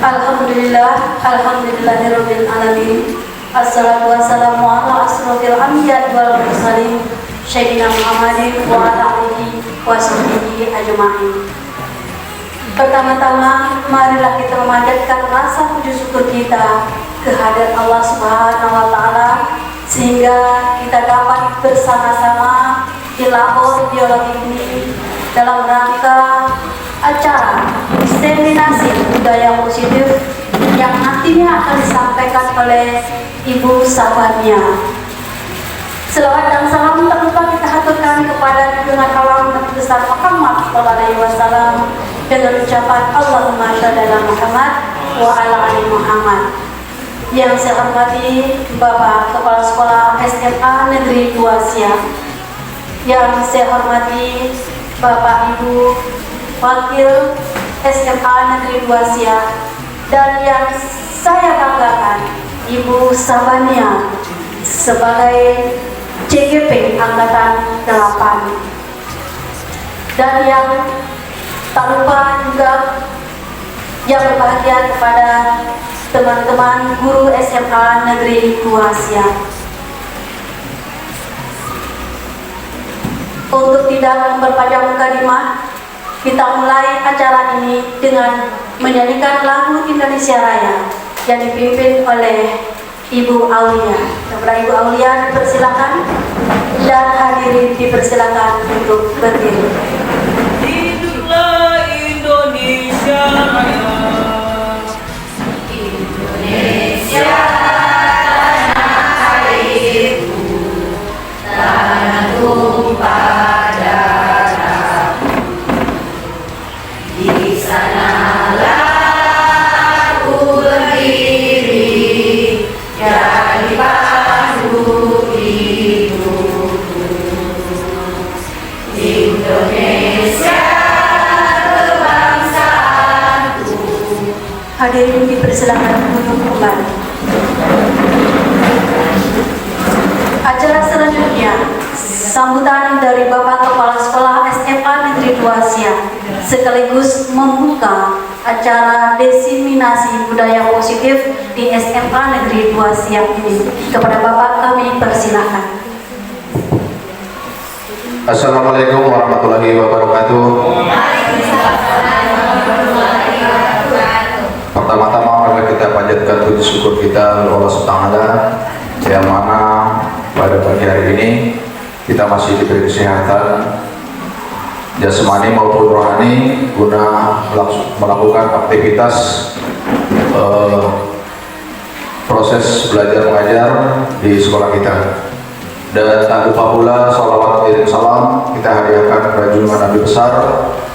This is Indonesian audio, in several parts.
Alhamdulillah, alhamdulillahirabbil alamin. Assalatu wassalamu ala asrofil anbiya'i wal mursalin Sayyidina Muhammadin wa ala alihi wa sahbihi ajma'in. Pertama-tama, marilah kita memanjatkan rasa puji syukur kita kehadirat Allah Subhanahu wa taala sehingga kita dapat bersama-sama di labor biologi ini dalam rangka acara diseminasi budaya positif yang nantinya akan disampaikan oleh Ibu Sabania. Selawat dan salam tak lupa kita haturkan kepada junjungan alam Nabi besar Muhammad SAW dengan ucapan Allahumma sholli ala Muhammad wa ala ali Muhammad. Yang saya hormati Bapak Kepala Sekolah SMA Negeri 2 Siak, yang saya hormati Bapak Ibu Wakil SMA Negeri 2 Siak, dan yang saya banggakan Ibu Sabania sebagai CGP Angkatan 8, dan yang tak lupa juga yang berbahagia kepada teman-teman guru SMA Negeri 2 Siak. Untuk tidak memperpanjang mukadimah, kita mulai acara ini dengan menyanyikan lagu Indonesia Raya yang dipimpin oleh Ibu Aulia. Kepada Ibu Aulia dipersilakan dan hadirin dipersilakan untuk berdiri. Hiduplah Indonesia Raya. Indonesia tanah airku, tanah tumpah darahku. Di sanalah aku berdiri, jadi pandu hidupku. Indonesia kebangsaanku. Hadirin dipersilakan untuk kembali. Acara selanjutnya sambutan dari Bapak Kepala Sekolah SMA Negeri 2 Siak sekaligus membuka acara diseminasi budaya positif di SMA Negeri 2 Siak ini. Kepada Bapak kami persilakan. Assalamualaikum warahmatullahi wabarakatuh. Pertama-tama mari kita panjatkan puji syukur kita kepada Allah Subhanahu yang mana pada pagi hari ini kita masih diberi kesehatan jasmani maupun rohani guna melakukan aktivitas proses belajar mengajar di sekolah kita. Dan tak lupa pula salawat dan salam kita hadiahkan kepada junjungan Nabi besar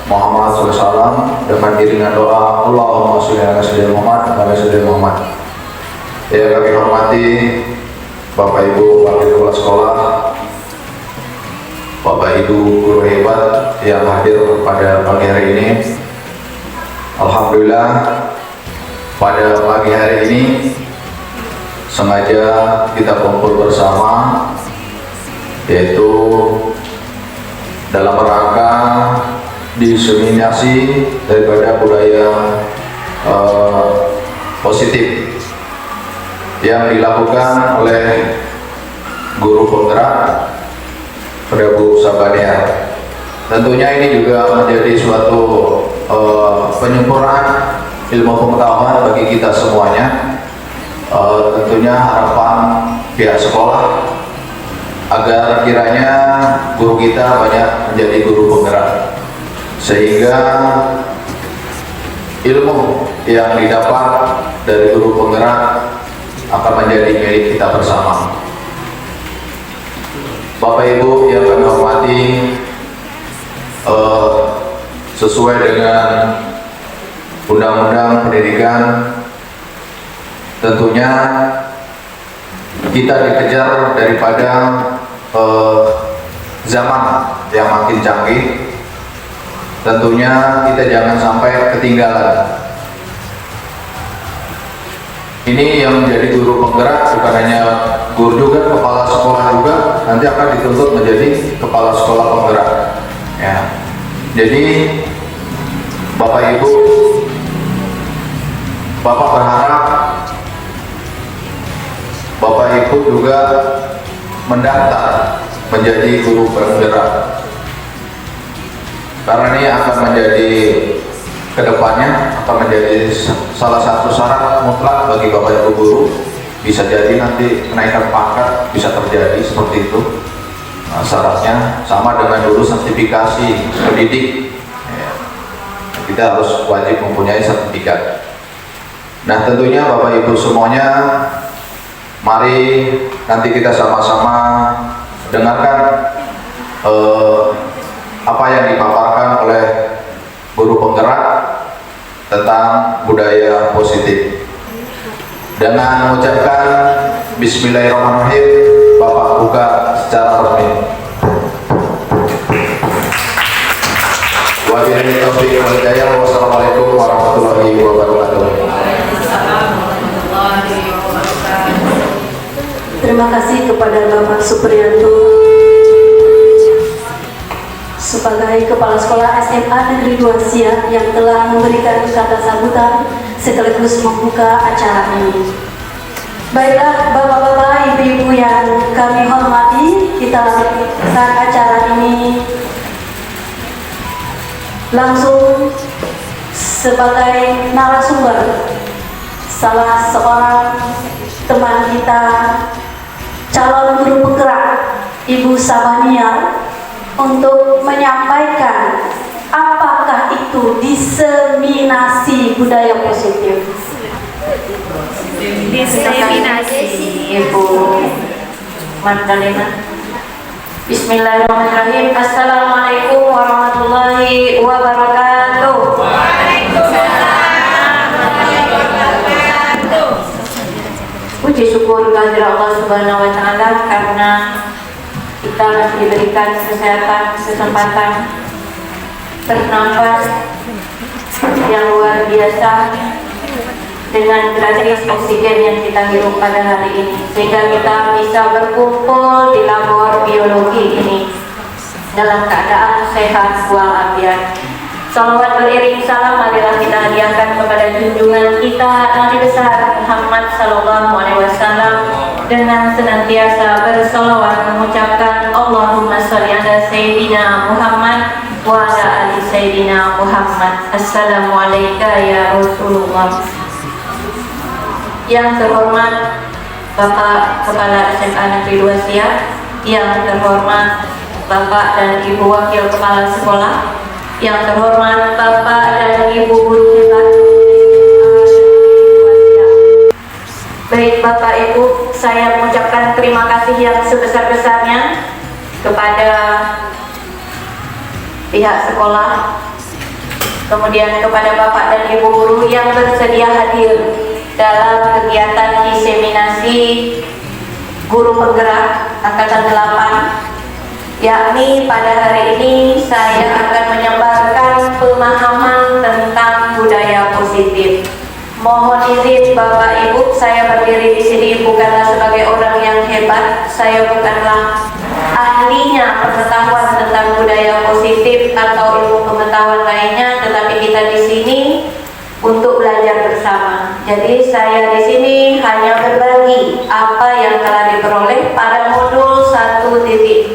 Muhammad SAW dengan iringan doa Allahumma sholli ala sayyidina Muhammad wa ala sayyidina Muhammad. Yang kami hormati Bapak Ibu Wakil Kepala Sekolah, Bapak Ibu guru hebat yang hadir pada pagi hari ini. Alhamdulillah pada pagi hari ini sengaja kita kumpul bersama, yaitu dalam rangka diseminasi daripada budaya positif yang dilakukan oleh guru penggerak pada Bu Sabania. Tentunya ini juga menjadi suatu penyempurnaan ilmu pengetahuan bagi kita semuanya. Tentunya harapan pihak sekolah agar kiranya guru kita banyak menjadi guru penggerak, sehingga ilmu yang didapat dari guru penggerak akan menjadi milik kita bersama. Bapak Ibu yang kami hormati, sesuai dengan Undang-Undang Pendidikan, tentunya kita dikejar daripada zaman yang makin canggih. Tentunya kita jangan sampai ketinggalan. Ini yang menjadi guru penggerak bukan hanya guru juga, kepala sekolah juga nanti akan dituntut menjadi kepala sekolah penggerak. Ya. Jadi Bapak Ibu Bapak berharap Bapak Ibu juga mendaftar menjadi guru penggerak, karena ini akan menjadi kedepannya akan menjadi salah satu syarat mutlak bagi Bapak Ibu guru. Bisa jadi nanti kenaikan pangkat bisa terjadi seperti itu. Nah, syaratnya sama dengan dulu sertifikasi pendidik ya, kita harus wajib mempunyai sertifikat. Nah, tentunya Bapak Ibu semuanya, mari nanti kita sama-sama dengarkan apa yang dipaparkan oleh guru penggerak tentang budaya positif. Dengan mengucapkan Bismillahirrahmanirrahim, Bapak buka secara resmi. Wabillahi taufiq wal hidayah. Wassalamualaikum warahmatullahi wabarakatuh. Terima kasih kepada Bapak Supriyanto sebagai Kepala Sekolah SMA Negeri 2 Siak yang telah memberikan kata sambutan sekaligus membuka acara ini. Baiklah Bapak-bapak, Ibu-ibu yang kami hormati, kita lanjutkan acara ini langsung sebagai narasumber salah seorang teman kita, calon guru penggerak, Ibu Sabania, untuk menyampaikan apakah itu diseminasi budaya positif. Diseminasi Ibu Magdalena. Bismillahirrahmanirrahim. Assalamualaikum warahmatullahi wabarakatuh. Puji syukur kehadirat Allah Subhanahu wa taala karena kita masih diberikan kesehatan, kesempatan bernafas yang luar biasa dengan gratis oksigen yang kita hirup pada hari ini, sehingga kita bisa berkumpul di labor biologi ini dalam keadaan sehat walafiat. Salawat beriring salam marilah kita hadiahkan kepada junjungan kita Nabi besar Muhammad sallallahu alaihi wasallam dengan senantiasa bersalawat mengucapkan Allahumma sholli ala sayyidina Muhammad wa ala ali sayyidina Muhammad. Assalamualaikum ya Rasulullah. Yang terhormat Bapak Kepala SMA Negeri 2 Siak, yang terhormat Bapak dan Ibu Wakil Kepala Sekolah, yang terhormat Bapak dan Ibu guru hebat. Baik Bapak Ibu, saya mengucapkan terima kasih yang sebesar-besarnya kepada pihak sekolah, kemudian kepada Bapak dan Ibu guru yang bersedia hadir dalam kegiatan diseminasi guru penggerak angkatan 8, yakni pada hari ini saya akan menyebarkan pemahaman tentang budaya positif. Mohon izin Bapak Ibu, saya berdiri di sini bukanlah sebagai orang yang hebat, saya bukanlah ahlinya pengetahuan tentang budaya positif atau ilmu pengetahuan lainnya, tetapi kita di sini untuk belajar bersama. Jadi saya di sini hanya berbagi apa yang telah diperoleh pada modul 1.4,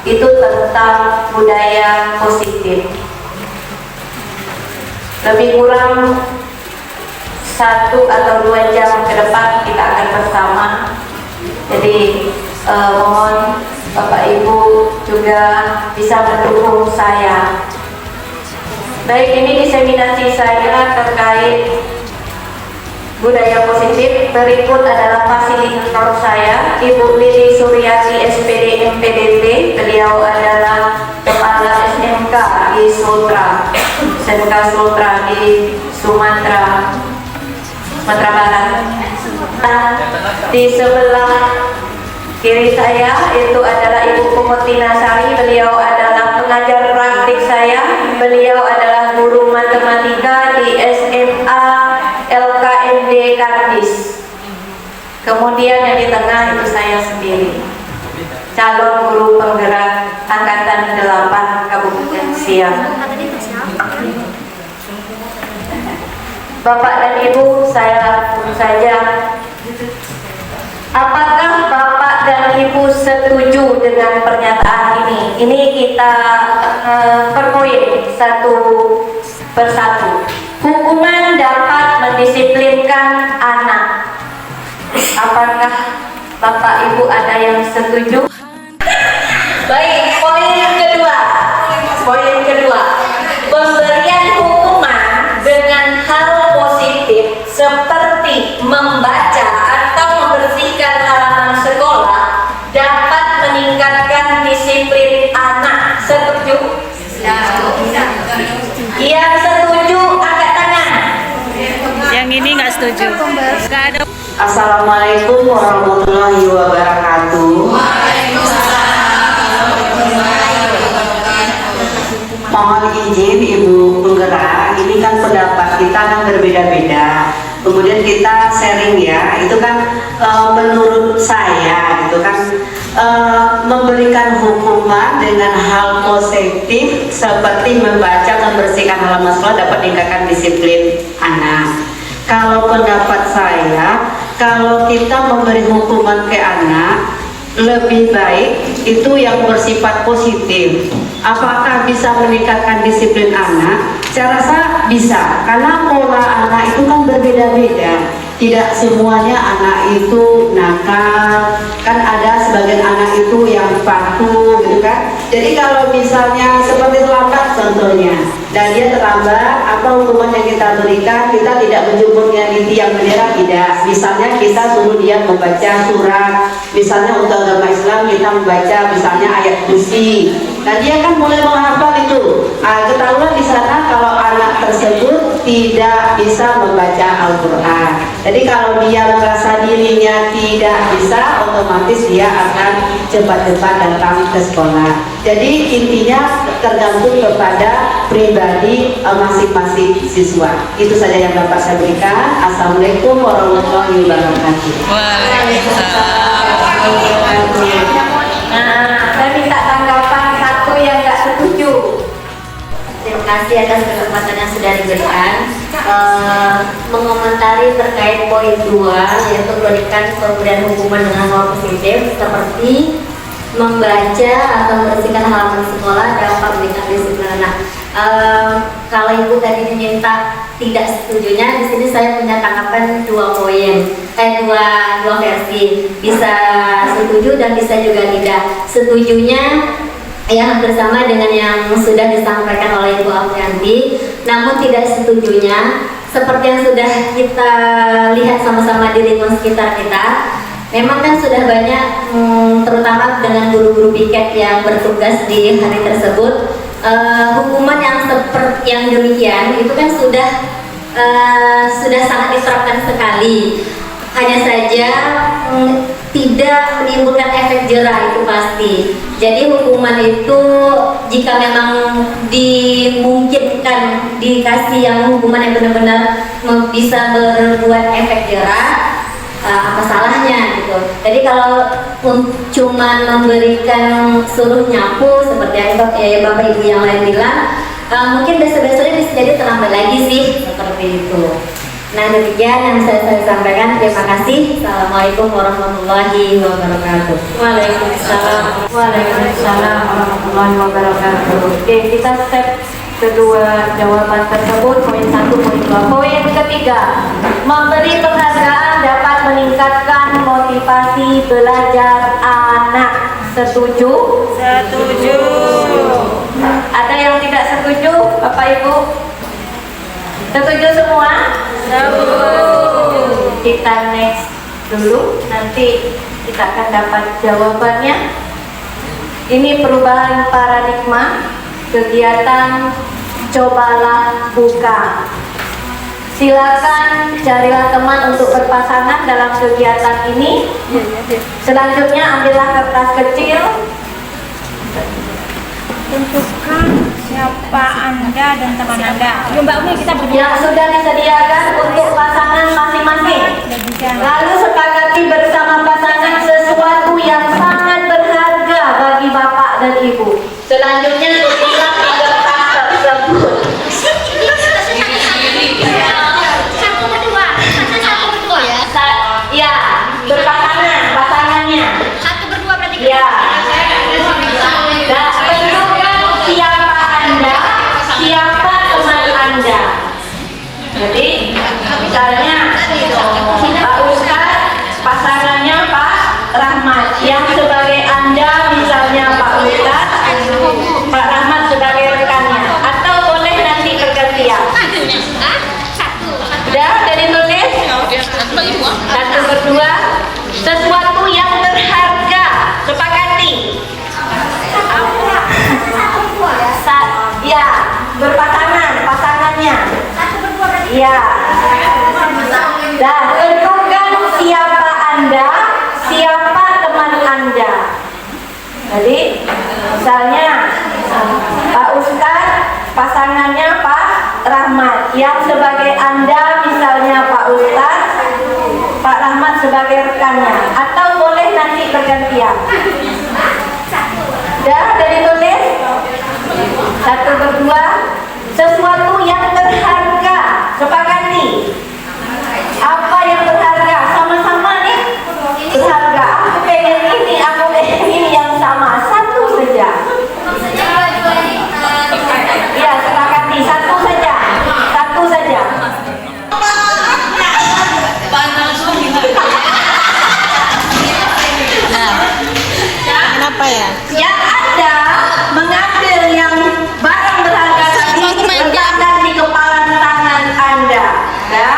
itu tentang budaya positif. Lebih kurang 1 atau 2 jam ke depan kita akan bersama. Jadi mohon Bapak Ibu juga bisa mendukung saya. Baik, ini diseminasi saya terkait budaya positif. Berikut adalah fasilitator saya, Ibu Lili Suryati SPD MPDT. Beliau adalah Kepala SMK di Sultra, SMK Sultra di Sumatera Barat. Di sebelah kiri saya itu adalah Ibu Pumutina Sari. Beliau adalah pengajar praktik saya. Beliau adalah guru matematika di SMA LKMD Kardis. Kemudian yang di tengah itu saya sendiri, calon guru penggerak angkatan 8 Kabupaten Siak. Bapak dan Ibu, saya langsung saja. Apakah Bapak dan Ibu setuju dengan pernyataan ini? Ini kita per poin satu persatu. Hukuman dapat mendisiplinkan anak. Apakah Bapak Ibu ada yang setuju? Baik, poin kedua. Pemberian hukuman dengan hal positif seperti membaca atau membersihkan halaman sekolah dapat meningkatkan disiplin anak. Setuju? Yang setuju angkat tangan. Yang ini nggak setuju. Nggak ada. Assalamualaikum warahmatullahi wabarakatuh. Mohon izin Ibu Penggerak, ini kan pendapat kita kan berbeda-beda. Kemudian kita sharing ya, itu kan menurut saya gitu kan memberikan hukuman dengan hal positif seperti membaca, membersihkan halaman sekolah dapat meningkatkan disiplin anak. Kalau pendapat saya, kalau kita memberi hukuman ke anak, lebih baik itu yang bersifat positif. Apakah bisa meningkatkan disiplin anak? Saya rasa bisa, karena pola anak itu kan berbeda-beda. Tidak semuanya anak itu nakal, kan ada sebagian anak itu yang patuh gitu kan. Jadi kalau misalnya seperti terlambat contohnya, dan dia terlambat, apa hukuman yang kita berikan? Kita tidak menjemputnya di tiang bendera, tidak. Misalnya kita suruh dia membaca surat, misalnya untuk agama Islam kita membaca misalnya ayat kursi. Nah dia kan mulai menghafal itu. Ketahuan di sana kalau anak tersebut tidak bisa membaca Al-Quran. Jadi kalau dia merasa dirinya tidak bisa, otomatis dia akan cepat-cepat datang ke sekolah. Jadi intinya tergantung kepada pribadi masing-masing siswa. Itu saja yang dapat saya berikan. Assalamualaikum warahmatullahi wabarakatuh. Nah, saya minta tanggapan satu yang nggak setuju. Terima kasih atas kesempatan yang sudah diberikan. Mengomentari terkait poin 2, yaitu memberikan pemberian hukuman dengan hal positif seperti membaca atau membersihkan halaman sekolah dapat memberikan disiplin anak. Kalau Ibu tadi diminta tidak setujunya, di sini saya punya tanggapan 2 poin, dua versi. Bisa setuju dan bisa juga tidak. Setujunya ya hampir sama dengan yang sudah disampaikan oleh Ibu Afrianti. Namun tidak setujunya, seperti yang sudah kita lihat sama-sama di lingkungan sekitar kita, memang kan sudah banyak, terutama dengan guru-guru piket yang bertugas di hari tersebut, hukuman yang seperti yang demikian itu kan sudah sangat diterapkan sekali. Hanya saja tidak menimbulkan efek jerah, itu pasti. Jadi hukuman itu jika memang dimungkinkan dikasih yang hukuman yang benar-benar bisa berbuat efek jerah, apa salahnya gitu. Jadi kalau cuma memberikan suruh nyapu seperti yang Bapak Ibu yang lain bilang, mungkin besok-besoknya bisa jadi terlambat lagi sih, seperti itu. Nah demikian yang saya sampaikan. Terima kasih. Assalamualaikum warahmatullahi wabarakatuh. Waalaikumsalam warahmatullahi wabarakatuh. Oke, kita step kedua jawaban tersebut, poin 1, poin 2. Poin ketiga, memberi penghargaan dapat meningkatkan motivasi belajar anak. Setuju? Setuju. Ada yang tidak setuju, Bapak Ibu? Setuju semua? Kita next dulu, nanti kita akan dapat jawabannya. Ini perubahan paradigma kegiatan Cobalah Buka. Silakan carilah teman untuk berpasangan dalam kegiatan ini. Selanjutnya ambillah kertas kecil. Tentukan siapa Anda dan teman Anda. Yuk Mbak Umi, kita berdua. Yang sudah disediakan untuk pasangan masing-masing. Lalu sepakati bersama pasangan sesuatu yang sangat berharga bagi Bapak dan Ibu. Selanjutnya tulislah 3 tas tersebut. pasangannya Pak Rahmat, yang sebagai Anda misalnya Pak Ustaz, Pak Rahmat sebagai rekannya, atau boleh nanti bergantian. Sudah jadi tulis? Satu berdua. Sesuatu yang berharga, sepakati. Ya, berpasangan, pasangannya. Ya. Dan tentukan siapa Anda, siapa teman Anda. Jadi, misalnya Pak Ustadz, pasangannya Pak Rahmat, yang sebagai Anda misalnya Pak Ustadz, Pak Rahmat sebagai rekannya, atau boleh nanti bergantian. Sudah dari tulis? Satu berdua. Sesuatu yang berharga, sepakati. Apa yang berharga? Sama-sama nih berharga. Aku pengen ini, aku pengen ini yang sama. Satu saja. Ya, sepakati. Satu saja. Satu saja. Kenapa ya? Yang Anda mengambil yang barang berharga tadi, letakkan di kepala tangan Anda. Ya.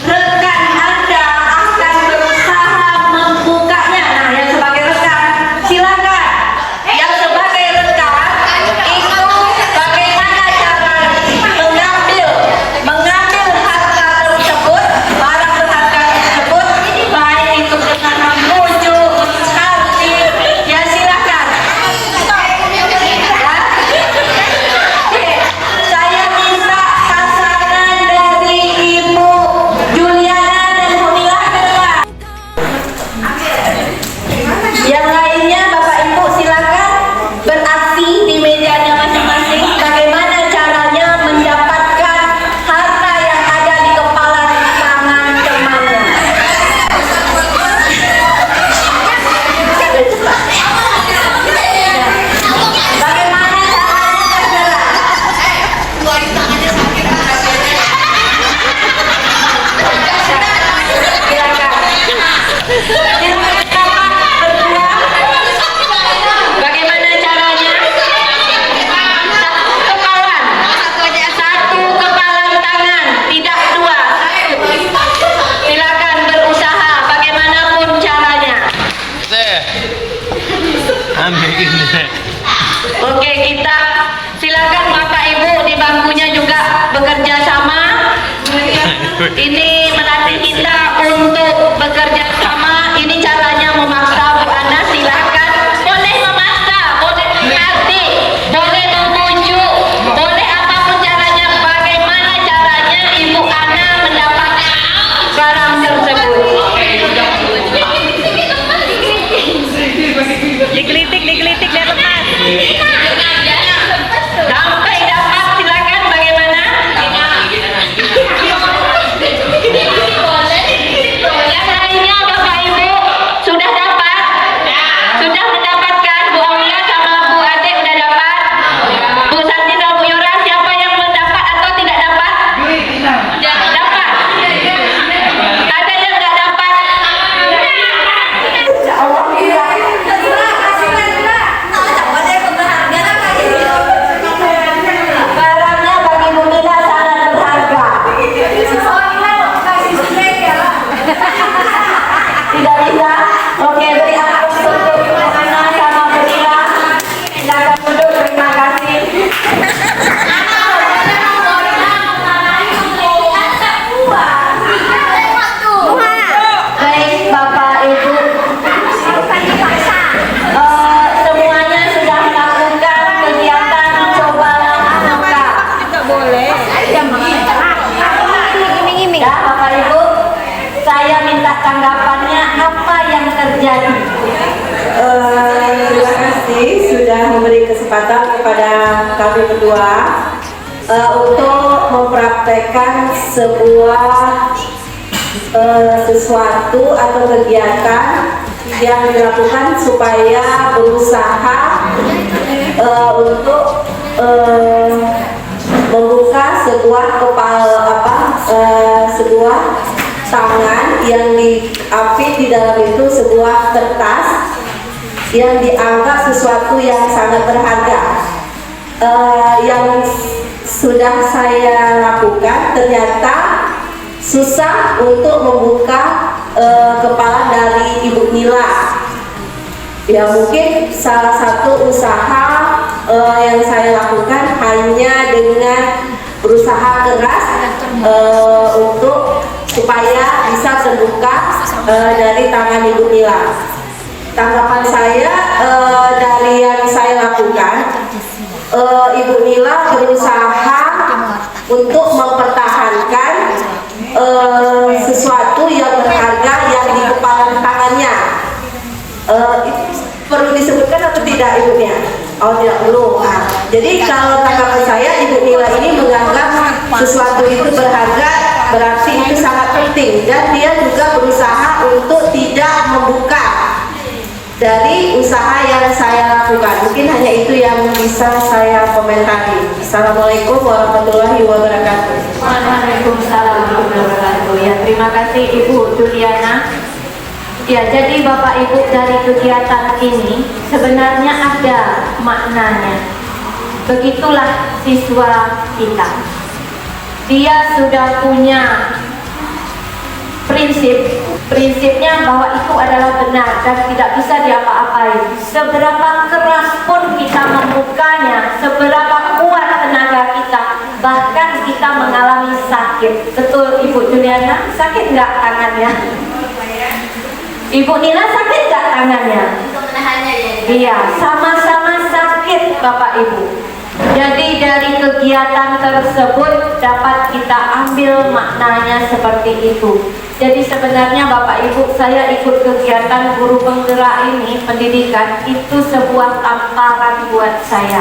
Rekan Anda akan berusaha membukanya. Nah, yang sebagai rekan, silakan. Yang sebagai rekan, itu bagaimana cara mengambil harta tersebut, barang berharga tersebut, baik itu dengan membujuk, kartir, ya silakan. Oke, saya minta pasangan dari Ibu Juliana dan Humila keluar. Yang lainnya Bapak Ibu silakan beraksi di mejanya masing-masing. Bagaimana caranya mendapatkan harta yang ada di kepala tangan temannya. Bagaimana caranya bagaimana caranya? Satu kepalan tangan, tidak dua. Silakan berusaha bagaimanapun caranya. Ambil ini. Oke, kita silakan Bapak Ibu di bangkunya juga bekerja sama. Ini melatih kita untuk bekerja sama. Ini caranya memaksa Bu Ana, silakan. Boleh memaksa, boleh melatih, boleh membujuk, boleh apapun caranya. Bagaimana caranya Ibu Ana mendapatkan barang tersebut? Digelitik dia lepas. Sampai dapat, silakan. Bagaimana? Yang lainnya Bapak Ibu sudah dapat? Sudah mendapatkan? Bu Aulia sama Bu Ade sudah dapat? Bu Santi dan Bu Yura, siapa yang mendapat atau tidak dapat? Dapat? Ada yang tidak dapat? Barangnya bagi Bu Mila sangat berharga. Tidak bisa? Oke, beri aplaus untuk Bu Ana sama Bu Mila. Silakan duduk, terima kasih. Baik Bapak Ibu, semuanya sudah melakukan kegiatan coba pramuka. Boleh. Ya Bapak Ibu, saya minta tanggapannya apa yang terjadi. Terima kasih sudah memberi kesempatan kepada kami berdua untuk mempraktekkan sebuah sesuatu atau kegiatan yang dilakukan supaya berusaha untuk membuka sebuah sebuah tangan yang Apit di dalam itu sebuah kertas yang dianggap sesuatu yang sangat berharga. Yang sudah saya lakukan ternyata susah untuk membuka kepala dari Ibu Nila. Ya mungkin salah satu usaha yang saya lakukan hanya dengan berusaha keras untuk supaya bisa terbuka dari tangan Ibu Nila. Tanggapan saya dari yang saya lakukan, Ibu Nila berusaha untuk mempertahankan sesuatu yang berharga yang di kepala tangannya. Perlu disebutkan atau tidak ibunya? Oh tidak perlu. Jadi kalau tanggapan saya, Ibu Nila ini menganggap sesuatu itu berharga, berarti itu sangat penting, dan dia juga berusaha untuk tidak membuka dari usaha yang saya lakukan. Mungkin hanya itu yang bisa saya komentari. Assalamualaikum warahmatullahi wabarakatuh. Waalaikumsalam warahmatullahi wabarakatuh. Ya, terima kasih Ibu Juliana. Ya, jadi Bapak Ibu, dari kegiatan ini sebenarnya ada maknanya. Begitulah siswa kita. Dia sudah punya prinsipnya bahwa itu adalah benar dan tidak bisa diapa-apain. Seberapa keras pun kita membukanya, seberapa kuat tenaga kita, bahkan kita mengalami sakit. Betul Ibu Juliana? Sakit nggak tangannya? Ibu Nila sakit nggak tangannya? Iya, sama-sama sakit Bapak Ibu. Jadi dari kegiatan tersebut dapat kita ambil maknanya seperti itu. Jadi sebenarnya Bapak Ibu, saya ikut kegiatan guru penggerak ini, pendidikan, itu sebuah tamparan buat saya.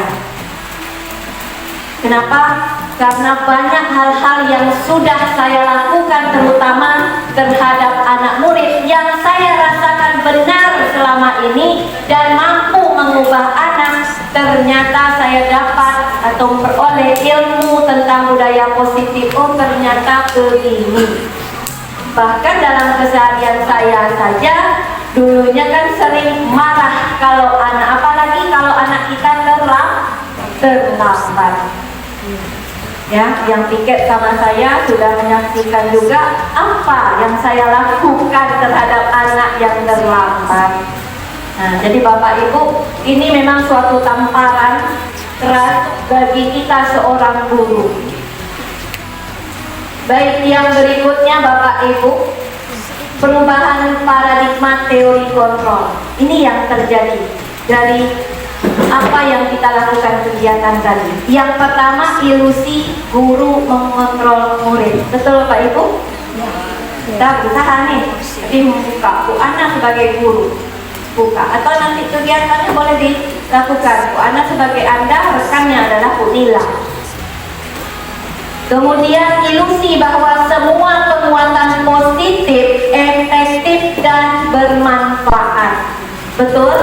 Kenapa? Karena banyak hal-hal yang sudah saya lakukan, terutama terhadap anak murid, yang saya rasakan benar selama ini dan mampu mengubah anak. Ternyata saya dapat atau memperoleh ilmu tentang budaya positif. Oh, ternyata begini. Bahkan dalam keseharian saya saja, dulunya kan sering marah kalau anak, apalagi kalau anak kita terlambat. Ya, yang piket sama saya sudah menyaksikan juga apa yang saya lakukan terhadap anak yang terlambat. Nah, jadi Bapak Ibu, ini memang suatu tamparan keras bagi kita seorang guru. Baik, yang berikutnya Bapak Ibu, perubahan paradigma teori kontrol. Ini yang terjadi dari apa yang kita lakukan kegiatan tadi. Yang pertama, ilusi guru mengontrol murid. Betul Pak Ibu? Kita berusaha nih, jadi membuka Bu Ana sebagai guru, buka, atau nanti kegiatannya boleh dilakukan. Bu Ana sebagai Anda, rekannya adalah Bu Nila. Kemudian ilusi bahwa semua penguatan positif, efektif dan bermanfaat. Betul?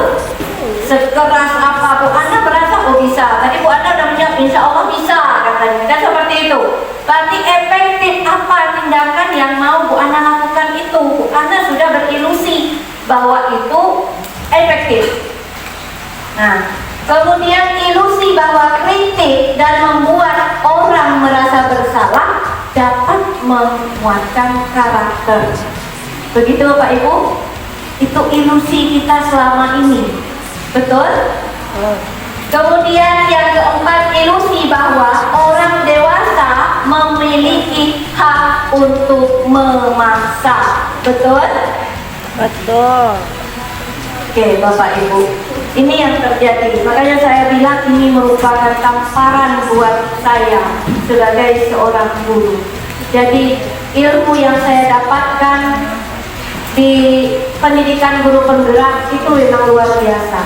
Sekeras apa Bu Anda merasa, oh bisa. Tadi Bu Anda udah menjawab, insya Allah bisa katanya. Kan seperti itu. Berarti efektif apa tindakan yang mau Bu Anda lakukan itu? Bu Anda sudah berilusi bahwa itu efektif. Nah, kemudian ilusi bahwa kritik dan membuat orang merasa bersalah dapat menguatkan karakter. Begitu Bapak Ibu? Itu ilusi kita selama ini. Betul? Kemudian yang keempat, ilusi bahwa orang dewasa memiliki hak untuk memaksa. Betul? Betul. Oke Bapak Ibu, ini yang terjadi. Makanya saya bilang ini merupakan tamparan buat saya sebagai seorang guru. Jadi ilmu yang saya dapatkan di pendidikan guru penggerak itu memang luar biasa,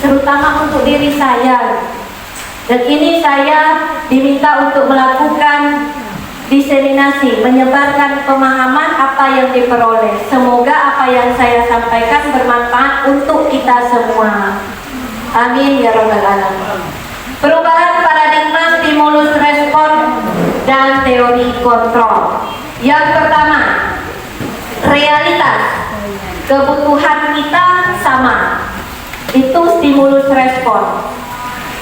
terutama untuk diri saya. Dan ini saya diminta untuk melakukan diseminasi, menyebarkan pemahaman apa yang diperoleh. Semoga apa yang saya sampaikan bermanfaat untuk kita semua. Amin ya rabbal alamin. Perubahan paradigma stimulus respon dan teori kontrol. Yang pertama, realitas kebutuhan kita sama. Itu stimulus respon.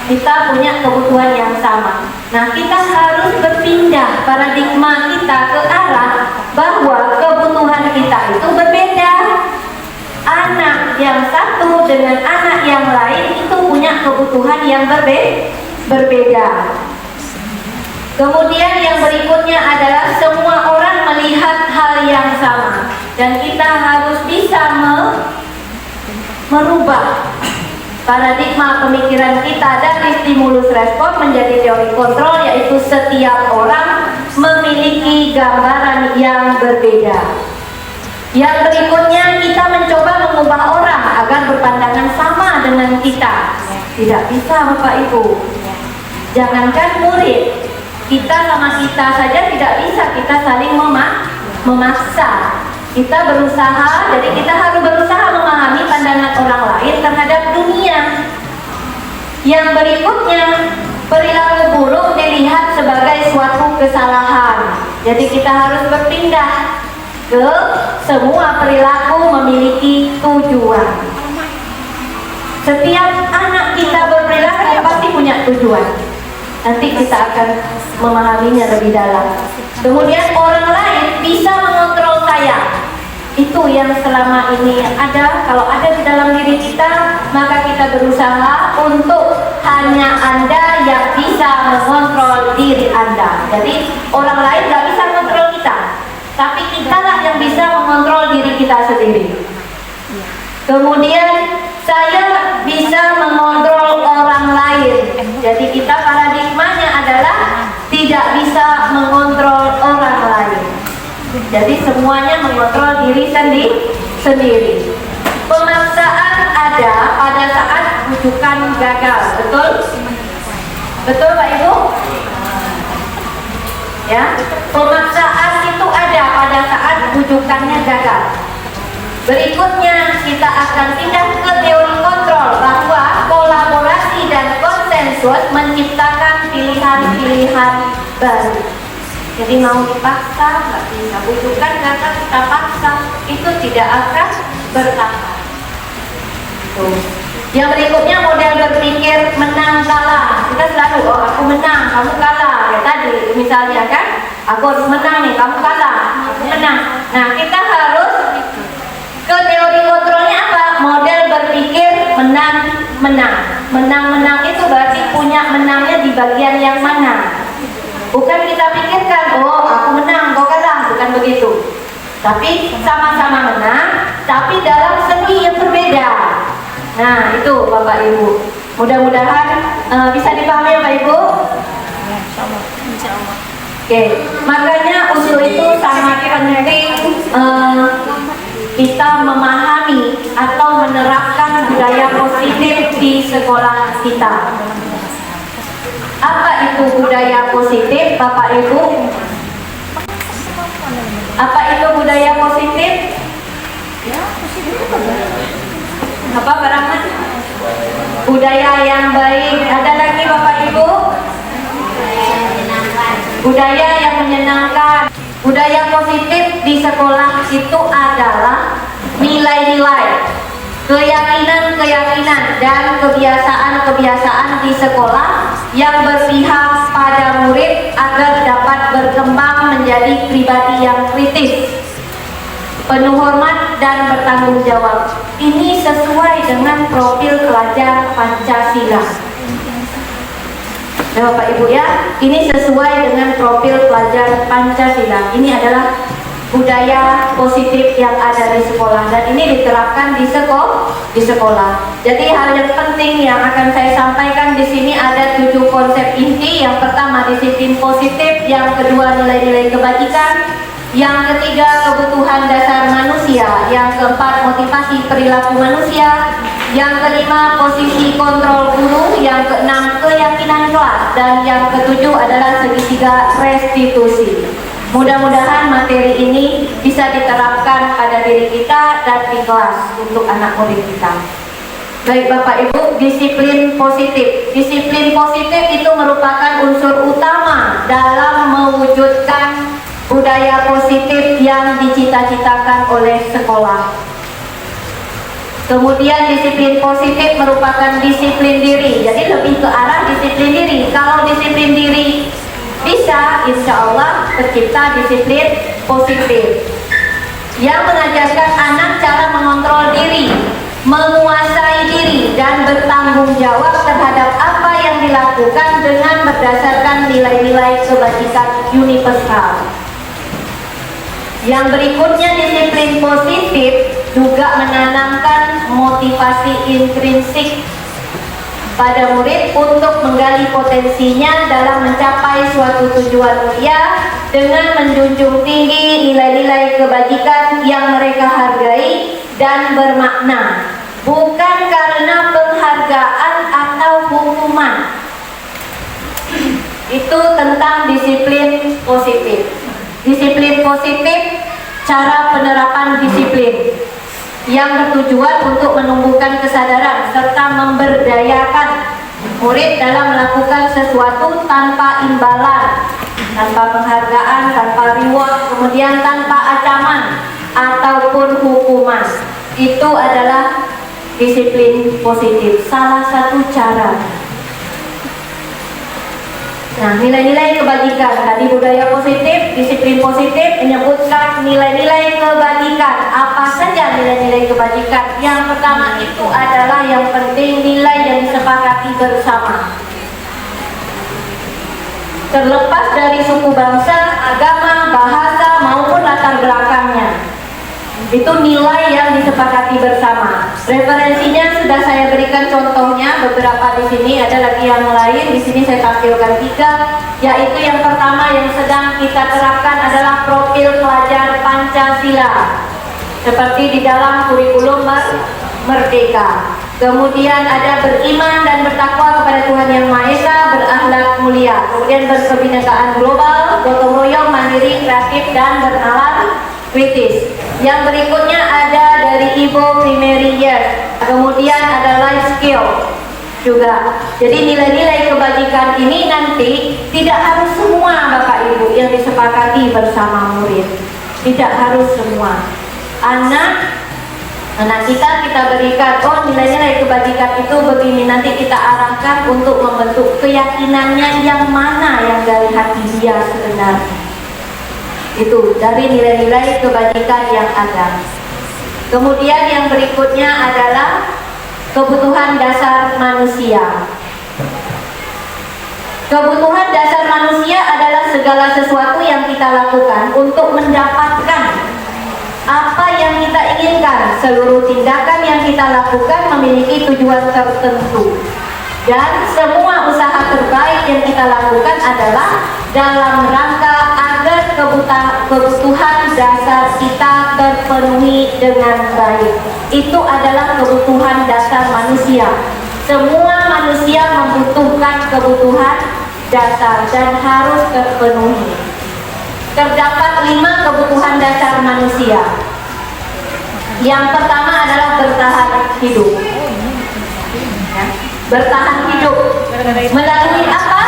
Kita punya kebutuhan yang sama. Nah, kita harus berpindah paradigma kita ke arah bahwa kebutuhan kita itu berbeda. Anak yang satu dengan anak yang lain itu punya kebutuhan yang berbeda. Kemudian yang berikutnya adalah semua orang melihat hal yang sama, dan kita harus bisa merubah paradigma pemikiran kita dari stimulus respon menjadi teori kontrol, yaitu setiap orang memiliki gambaran yang berbeda. Yang berikutnya, kita mencoba mengubah orang agar berpandangan sama dengan kita. Tidak bisa, Bapak Ibu. Jangankan murid, kita sama kita saja tidak bisa, kita saling memaksa. Kita berusaha, jadi kita harus berusaha memahami pandangan orang lain terhadap dunia. Yang berikutnya, perilaku buruk dilihat sebagai suatu kesalahan. Jadi kita harus berpindah ke semua perilaku memiliki tujuan. Setiap anak kita berperilaku pasti punya tujuan. Nanti kita akan memahaminya lebih dalam. Kemudian orang lain bisa mengontrol saya. Itu yang selama ini ada. Kalau ada di dalam diri kita, maka kita berusaha untuk hanya Anda yang bisa mengontrol diri Anda. Jadi orang lain nggak bisa mengontrol kita, tapi kitalah yang bisa mengontrol diri kita sendiri. Kemudian saya bisa mengontrol orang lain. Jadi kita paradigmanya adalah tidak bisa mengontrol orang lain. Jadi semuanya mengontrol diri sendiri. Pemaksaan ada pada saat rujukan gagal, betul? Betul Pak Ibu? Ya, pemaksaan itu ada pada saat rujukannya gagal. Berikutnya kita akan pindah ke teori kontrol, bahwa kolaborasi dan konsensus menciptakan pilihan-pilihan baru. Jadi mau dipaksa nggak bisa, butuhkan kata kita paksa itu tidak akan bertahan. Yang berikutnya model berpikir menang kalah. Kita selalu aku menang, kamu kalah. Ya tadi misalnya kan, aku harus menang nih, kamu kalah, aku menang. Nah kita harus ke teori kontrolnya apa? Model berpikir menang itu berarti punya menangnya di bagian yang mana? Bukan kita pikirkan, oh aku menang, kau kalah, bukan begitu. Tapi sama-sama menang, tapi dalam segi yang berbeda. Nah itu Bapak Ibu. Mudah-mudahan bisa dipahami Bapak Ibu. Oke, makanya usul itu sangat penting kita memahami atau menerapkan budaya positif di sekolah kita. Apa itu budaya positif, Bapak Ibu? Apa itu budaya positif? Apa barangan? Budaya yang baik. Ada lagi Bapak Ibu? Budaya yang menyenangkan. Budaya positif di sekolah itu adalah nilai-nilai, keyakinan-keyakinan dan kebiasaan-kebiasaan di sekolah yang berpihak pada murid agar dapat berkembang menjadi pribadi yang kritis, penuh hormat dan bertanggung jawab. Ini sesuai dengan profil pelajar Pancasila. Ya Bapak Ibu ya, ini sesuai dengan profil pelajar Pancasila. Ini adalah budaya positif yang ada di sekolah, dan ini diterapkan di sekolah. Jadi hal yang penting yang akan saya sampaikan di sini ada 7 konsep inti. Yang pertama disiplin positif, yang kedua nilai-nilai kebajikan, yang ketiga kebutuhan dasar manusia, yang keempat motivasi perilaku manusia, yang kelima posisi kontrol guru, yang keenam keyakinan kelas, dan yang ketujuh adalah segitiga restitusi. Mudah-mudahan materi ini bisa diterapkan pada diri kita dan di kelas untuk anak murid kita. Baik Bapak Ibu, disiplin positif. Disiplin positif itu merupakan unsur utama dalam mewujudkan budaya positif yang dicita-citakan oleh sekolah. Kemudian disiplin positif merupakan disiplin diri, jadi lebih ke arah disiplin diri. Kalau disiplin diri bisa, insya Allah tercipta disiplin positif yang mengajarkan anak cara mengontrol diri, menguasai diri, dan bertanggung jawab terhadap apa yang dilakukan dengan berdasarkan nilai-nilai kebajikan universal. Yang berikutnya, disiplin positif juga menanamkan motivasi intrinsik pada murid untuk menggali potensinya dalam mencapai suatu tujuan mulia dengan menjunjung tinggi nilai-nilai kebajikan yang mereka hargai dan bermakna, bukan karena penghargaan atau hukuman. Itu tentang disiplin positif. Disiplin positif, cara penerapan disiplin yang bertujuan untuk menumbuhkan kesadaran serta memberdayakan murid dalam melakukan sesuatu tanpa imbalan, tanpa penghargaan, tanpa reward, kemudian tanpa ancaman ataupun hukuman. Itu adalah disiplin positif, salah satu cara. Nah, nilai-nilai kebajikan tadi, budaya positif, disiplin positif menyebutkan nilai-nilai kebajikan. Apa saja nilai-nilai kebajikan? Yang pertama itu adalah yang penting nilai yang disepakati bersama. Terlepas dari suku bangsa, agama, bahasa maupun latar belakangnya. Itu nilai yang disepakati bersama. Referensinya sudah saya berikan contohnya beberapa di sini, ada lagi yang lain. Di sini saya tampilkan 3, yaitu yang pertama yang sedang kita terapkan adalah profil pelajar Pancasila seperti di dalam kurikulum Merdeka. Kemudian ada beriman dan bertakwa kepada Tuhan Yang Maha Esa, berakhlak mulia. Kemudian berkebinekaan global, gotong royong, mandiri, kreatif, dan bernalar kritis. Yang berikutnya ada dari Ibu Primary Years. Kemudian ada life skill juga. Jadi nilai-nilai kebajikan ini nanti tidak harus semua Bapak Ibu yang disepakati bersama murid. Tidak harus semua. Anak kita berikan, oh nilai-nilai kebajikan itu begini, nanti kita arahkan untuk membentuk keyakinannya yang mana yang dari hati dia sebenarnya. Itu dari nilai-nilai kebajikan yang ada. Kemudian yang berikutnya adalah kebutuhan dasar manusia. Kebutuhan dasar manusia adalah segala sesuatu yang kita lakukan untuk mendapatkan apa yang kita inginkan. Seluruh tindakan yang kita lakukan memiliki tujuan tertentu, dan semua usaha terbaik yang kita lakukan adalah dalam rangka agar kebutuhan dasar kita terpenuhi dengan baik. Itu adalah kebutuhan dasar manusia. Semua manusia membutuhkan kebutuhan dasar dan harus terpenuhi. Terdapat 5 kebutuhan dasar manusia. Yang pertama adalah bertahan hidup. Bertahan hidup melalui apa?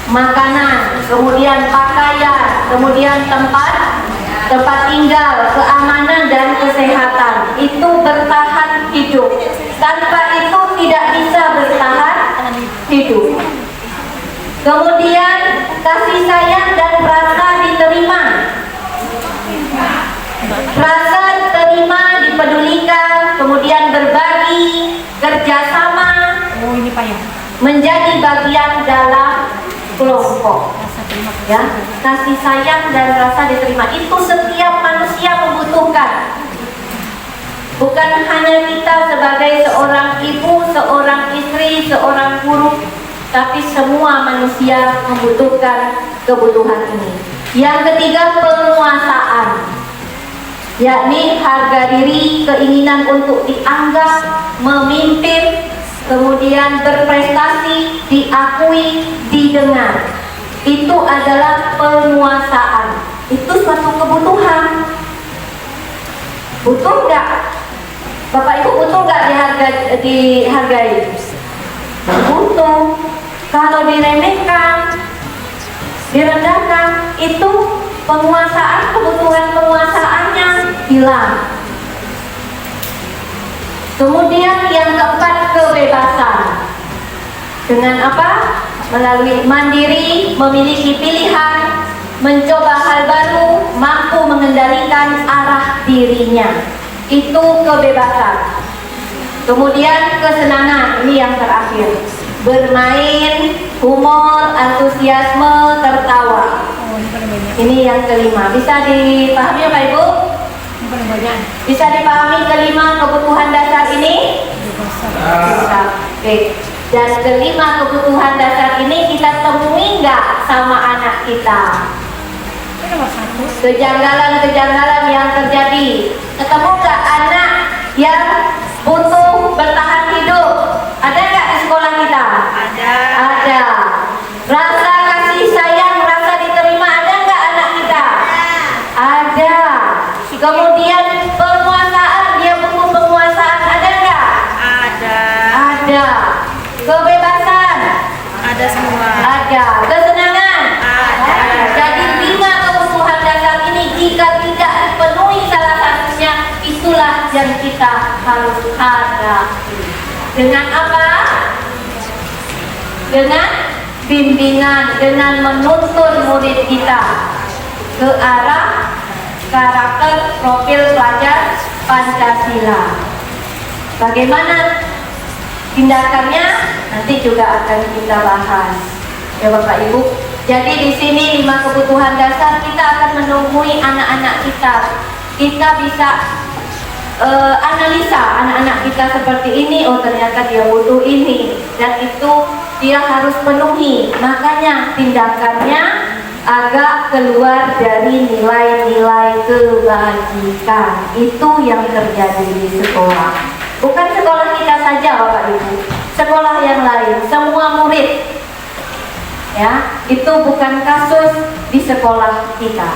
Makanan, kemudian pakaian, kemudian tempat tinggal, keamanan dan kesehatan. Itu bertahan hidup. Tanpa itu tidak bisa bertahan hidup. Kemudian kasih sayang dan rasa diterima. Rasa diterima, dipedulikan, kemudian berbagi, kerjasama, menjadi bagian dalam kelompok. Ya, kasih sayang dan rasa diterima itu setiap manusia membutuhkan. Bukan hanya kita sebagai seorang ibu, seorang istri, seorang guru, tapi semua manusia membutuhkan kebutuhan ini. Yang ketiga, penguasaan, yakni harga diri, keinginan untuk dianggap, memimpin, kemudian berprestasi, diakui, didengar. Itu adalah penguasaan. Itu suatu kebutuhan. Butuh nggak? Bapak Ibu butuh nggak dihargai? Butuh. Kalau diremehkan, direndahkan, itu penguasaan, kebutuhan penguasaannya hilang. Kemudian yang keempat, kebebasan. Dengan apa? Melalui mandiri, memiliki pilihan, mencoba hal baru, mampu mengendalikan arah dirinya. Itu kebebasan. Kemudian kesenangan, ini yang terakhir. Bermain, humor, antusiasme, tertawa. Ini yang kelima. Bisa dipahami Bapak Ibu? Bisa dipahami kelima kebutuhan dasar ini? Bisa. Oke. Dan kelima kebutuhan dasar ini kita temui nggak sama anak kita? Kejanggalan-kejanggalan yang terjadi. Ketemu nggak anak yang butuh bertahan hidup? Ada nggak di sekolah kita? Ada. Ada. Rasa kasih sayang, rasa diterima ada nggak anak kita? Ada. Kemudian penguasaan, dia butuh penguasaan, ada nggak? Ada. Ada. Kebebasan, Ada semua. ada. Kesenangan, Ada. Jadi 5 kebutuhan dasar ini jika tidak dipenuhi salah satunya, itulah yang kita harus hadapi. Dengan apa? Dengan bimbingan, dengan menuntun murid kita ke arah karakter profil pelajar Pancasila. Bagaimana tindakannya? Nanti juga akan kita bahas, ya Bapak Ibu. Jadi di sini 5 kebutuhan dasar kita akan menemui anak-anak kita. Kita bisa analisa anak-anak kita seperti ini. Oh ternyata dia butuh ini, dan itu dia harus penuhi. Makanya tindakannya agak keluar dari nilai-nilai kebajikan. Itu yang terjadi di sekolah. Bukan sekolah kita saja Bapak Ibu, sekolah yang lain, semua murid. Ya, itu bukan kasus di sekolah kita.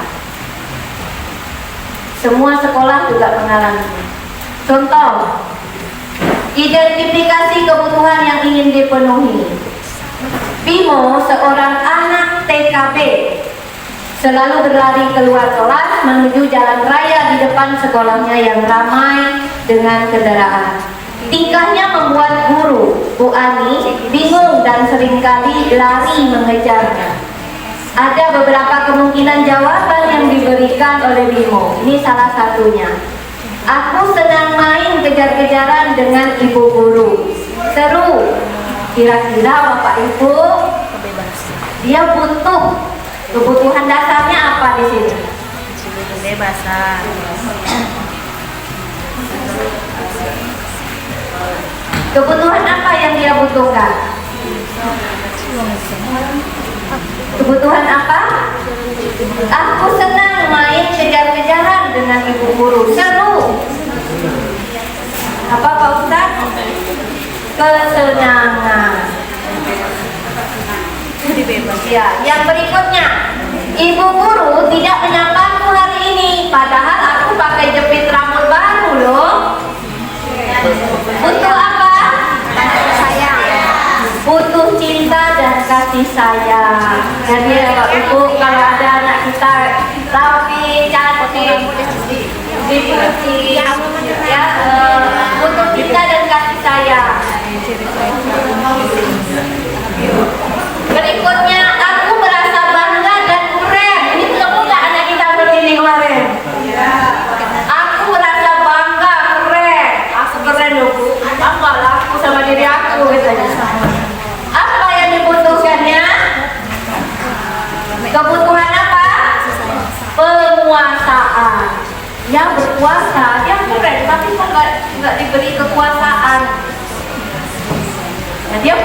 Semua sekolah juga mengalami. Contoh, identifikasi kebutuhan yang ingin dipenuhi. Bimo, seorang anak TKB, selalu berlari keluar kelas menuju jalan raya di depan sekolahnya yang ramai dengan kendaraan. Tingkahnya membuat guru, Bu Ani, bingung dan seringkali lari mengejarnya. Ada beberapa kemungkinan jawaban yang diberikan oleh Bimo. Ini salah satunya. Aku senang main kejar-kejaran dengan ibu guru. Seru. Kira-kira Bapak Ibu, dia butuh kebutuhan dasarnya apa di sini? Kebebasan. Kebutuhan apa yang dia butuhkan? Kebutuhan apa? Aku senang main kejar-kejaran dengan ibu guru. Seru. Apa Pak Ustadz? Kesenangan. Ya, yang berikutnya, ibu guru tidak menyapaku hari ini, padahal aku pakai jepit rambut baru loh. Butuh apa? Sayang. Butuh cinta dan kasih sayang. Jadi Bapak Ibu, kalau ada anak kita rapi, cantik, dipuji, ya, butuh cinta dan kasih sayang. Berikutnya, aku merasa bangga dan keren. Ini ketemu nggak anak kita seperti ini kemarin? Aku merasa bangga, keren. Aku keren loh Bu. Apa laku sama diri aku katanya. Apa yang dibutuhkannya? Kebutuhan apa? Penguasaan. Yang berkuasa, dia keren, tapi kok nggak diberi kekuasaan. Nah, dia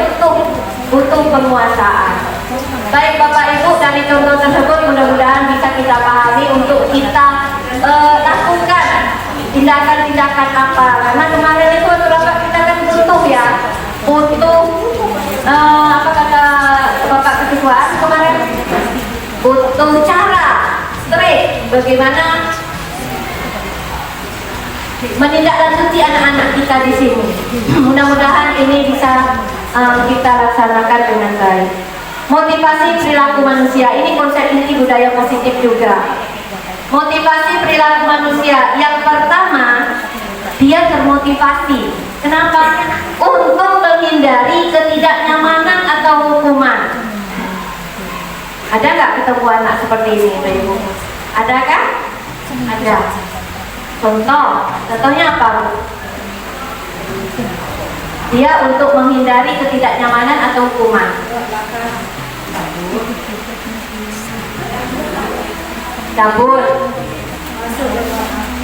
butuh penguasaan. Baik Bapak Ibu, dari contoh tersebut mudah-mudahan bisa kita pahami untuk kita lakukan tindakan-tindakan apa. Karena kemarin itu Bapak kita kan butuh ya, apa kata Bapak Ketuaan kemarin, butuh cara strik bagaimana menindaklanjuti anak-anak kita di sini. Mudah-mudahan ini bisa kita laksanakan dengan baik. Motivasi perilaku manusia, ini konsep inti budaya positif juga. Motivasi perilaku manusia, yang pertama dia termotivasi Kenapa? Untuk menghindari ketidaknyamanan atau hukuman. Ada nggak ketemu anak seperti ini, Bapak Ibu? Ada kan? Ada. Contohnya apa, Bu? Dia untuk menghindari ketidaknyamanan atau hukuman. Cabut.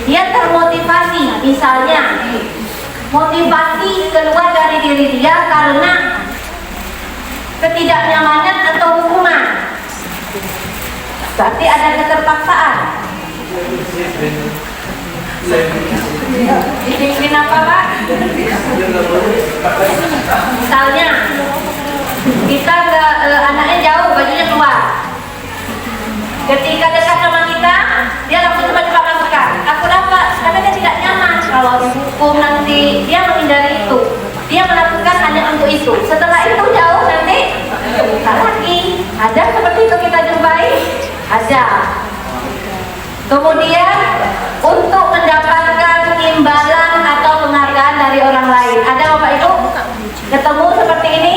Dia termotivasi, misalnya motivasi keluar dari diri dia karena ketidaknyamanan atau hukuman. Berarti ada keterpaksaan. Disiplin apa, Pak? Misalnya kita anaknya jauh, bajunya keluar. Ketika dekat sama kita, dia langsung cepat-cepat masukkan. Aku dapat, karena dia tidak nyaman. Kalau dihukum nanti, dia menghindari itu. Dia melakukan hanya untuk itu. Setelah itu jauh nanti buka lagi. Ada seperti itu kita jumpai? Ada. Kemudian untuk mendapatkan imbalan atau penghargaan dari orang lain. Ada Bapak Ibu? Ketemu seperti ini?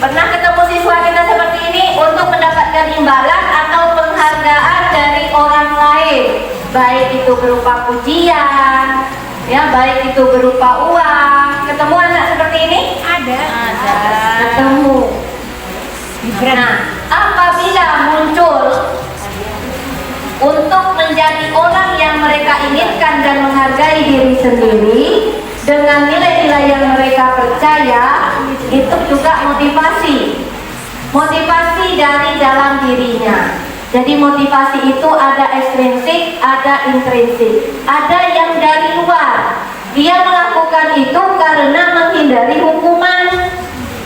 Pernah ketemu siswa kita seperti ini untuk mendapatkan imbalan atau penghargaan dari orang lain, baik itu berupa pujian, ya, baik itu berupa uang. Ketemu anak seperti ini? Ada. Ketemu. Nah, apabila muncul untuk menjadi orang yang mereka inginkan dan menghargai diri sendiri dengan nilai-nilai yang mereka percaya, itu juga motivasi dari dalam dirinya. Jadi motivasi itu ada ekstrinsik, ada intrinsik, ada yang dari luar. Dia melakukan itu karena menghindari hukuman,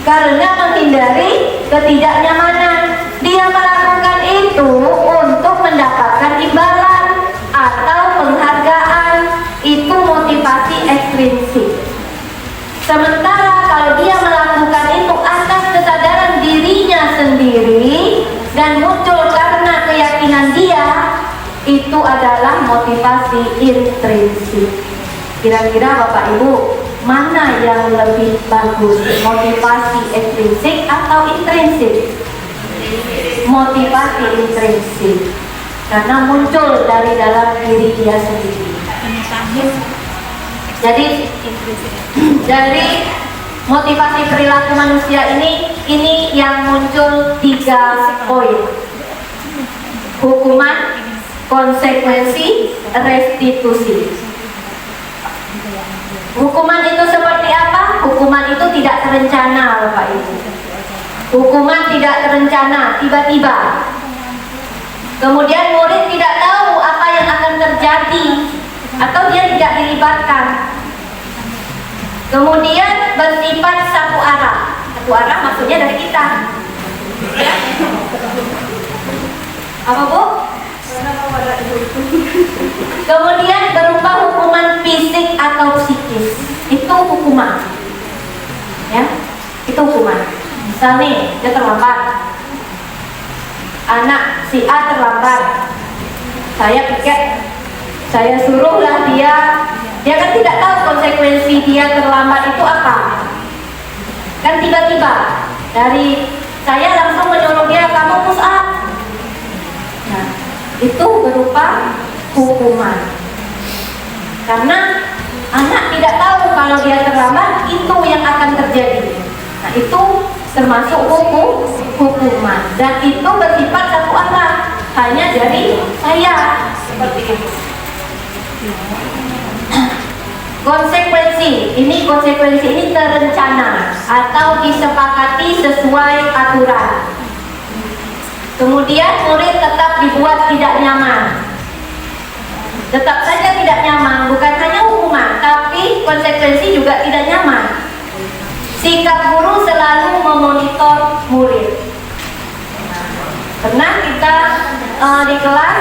karena menghindari ketidaknyamanan. Dia melakukan itu untuk mendapatkan imbalan atau penghargaan. Itu motivasi ekstrinsik. Sementara kalau dia melakukan itu atas kesadaran dirinya sendiri dan muncul karena keyakinan dia, itu adalah motivasi intrinsik. Kira-kira Bapak Ibu, mana yang lebih bagus, motivasi ekstrinsik atau intrinsik? Motivasi intrinsik, karena muncul dari dalam diri dia sendiri. Jadi dari motivasi perilaku manusia ini yang muncul 3 poin: hukuman, konsekuensi, restitusi. Hukuman itu seperti apa? Hukuman itu tidak terencana, Bapak Ibu. Hukuman tidak terencana, tiba-tiba. Kemudian murid tidak tahu apa yang akan terjadi, atau dia tidak dilibatkan. Kemudian bersifat satu arah. Satu arah maksudnya dari kita. Apa, Bu? Kemudian berupa hukuman fisik atau psikis. Itu hukuman. Ya, itu hukuman. Misalnya dia terlambat. Anak si A terlambat. Saya piket, saya suruhlah dia kan tidak tahu konsekuensi dia terlambat itu apa. Kan tiba-tiba dari saya langsung menyuruh dia, kamu push up. Nah, itu berupa hukuman. Karena anak tidak tahu kalau dia terlambat itu yang akan terjadi. Nah, itu termasuk hukuman, dan itu bersifat satu arah, hanya dari saya, seperti itu. Konsekuensi ini terencana atau disepakati sesuai aturan. Kemudian murid tetap dibuat tidak nyaman. Tetap saja tidak nyaman, bukan hanya hukuman, tapi konsekuensi juga tidak nyaman. Sikap guru selalu memonitor murid. Pernah kita di kelas,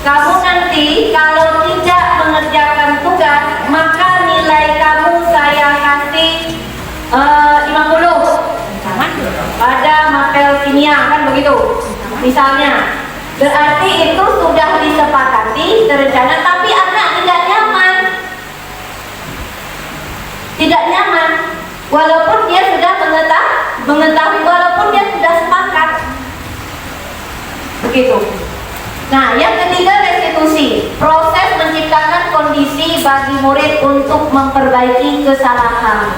kamu nanti kalau tidak mengerjakan tugas, maka nilai kamu saya kasih 50 pada mapel kimia, kan begitu misalnya. Berarti itu sudah disepakati, terencana, tapi anak tidak nyaman. begitu. Nah, yang ketiga restitusi, proses menciptakan kondisi bagi murid untuk memperbaiki kesalahan.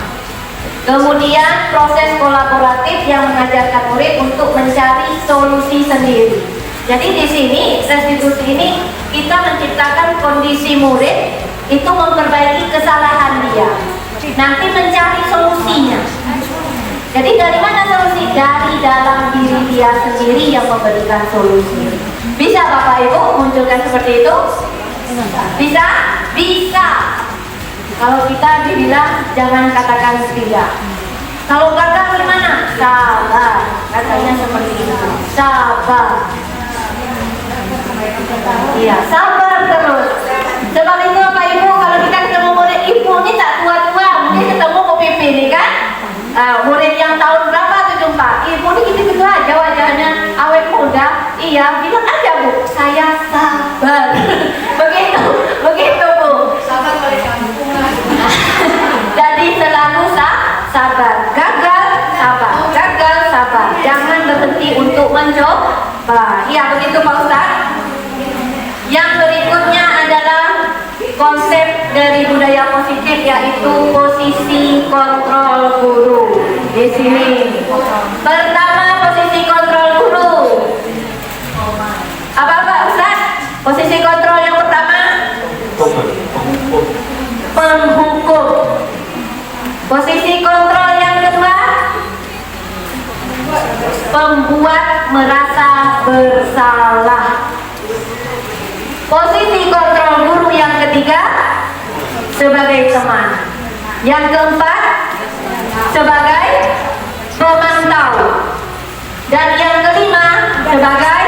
Kemudian proses kolaboratif yang mengajarkan murid untuk mencari solusi sendiri. Jadi di sini restitusi ini kita menciptakan kondisi murid itu memperbaiki kesalahan dia. Nanti mencari solusinya. Jadi dari mana solusi? Dari dalam diri dia sendiri yang memberikan solusi. Bisa Bapak Ibu munculkan seperti itu? Bisa? Bisa. Kalau kita dibilang jangan katakan tidak. Kalau gagal gimana? Sabar. Katanya seperti itu. Sabar. Iya, sabar terus. Sebab itu Bapak Ibu, kalau kita ketemu murid ibu ini tak tua-tua, mungkin ketemu PPP ini kan? Murid yang tahun berapa tuh jumpa? Ibu ini gitu-gitu aja wajahnya, awet muda. Iya, bilang aja Bu, saya sabar. begitu Bu. Sabar oleh kampungan. Jadi selalu sabar. Gagal, sabar. Jangan berhenti untuk mencoba. Iya, begitu Pak Ustaz. Yang berikutnya adalah konsep dari budaya positif, yaitu posisi kontrol guru. Di sini pertama posisi kontrol guru. Apa Ustaz? Posisi kontrol yang pertama penghukum. Posisi kontrol yang kedua pembuat merasa bersalah. Posisi kontrol guru yang ketiga sebagai teman. Yang keempat sebagai pemantau. Dan yang kelima sebagai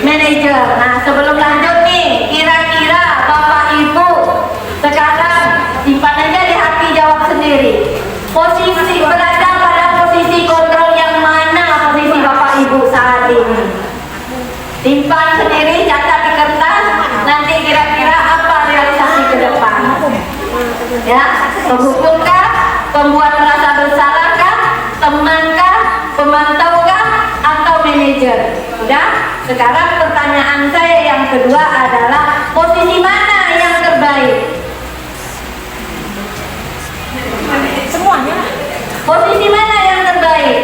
manajer. Nah, sebelum lanjut nih, kira-kira Bapak Ibu sekarang simpan aja di hati, jawab sendiri. Posisi berada pada posisi kontrol yang mana posisi Bapak Ibu saat ini? Simpan sendiri, catat di kertas. Nanti kira-kira apa realisasi ke depan? Ya, penghukumkah, pembuat merasa bersalahkah, temankah, pemantaukah, atau manajer? Sudah? Sekarang pertanyaan saya yang kedua adalah posisi mana yang terbaik? Semuanya. Posisi mana yang terbaik?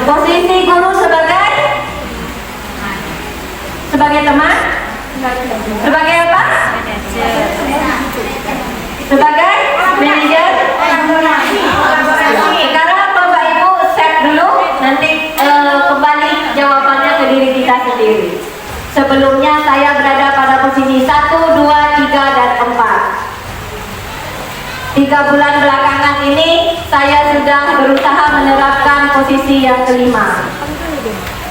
Posisi guru sebagai teman? Sebagai apa? Sebagai manajer? Sekarang Bapak Ibu set dulu, nanti kembali jawabannya ke diri kita sendiri. Sebelumnya saya berada pada posisi 1, 2, 3, dan 4. 3 bulan belakangan ini saya sudah berusaha menerapkan posisi yang kelima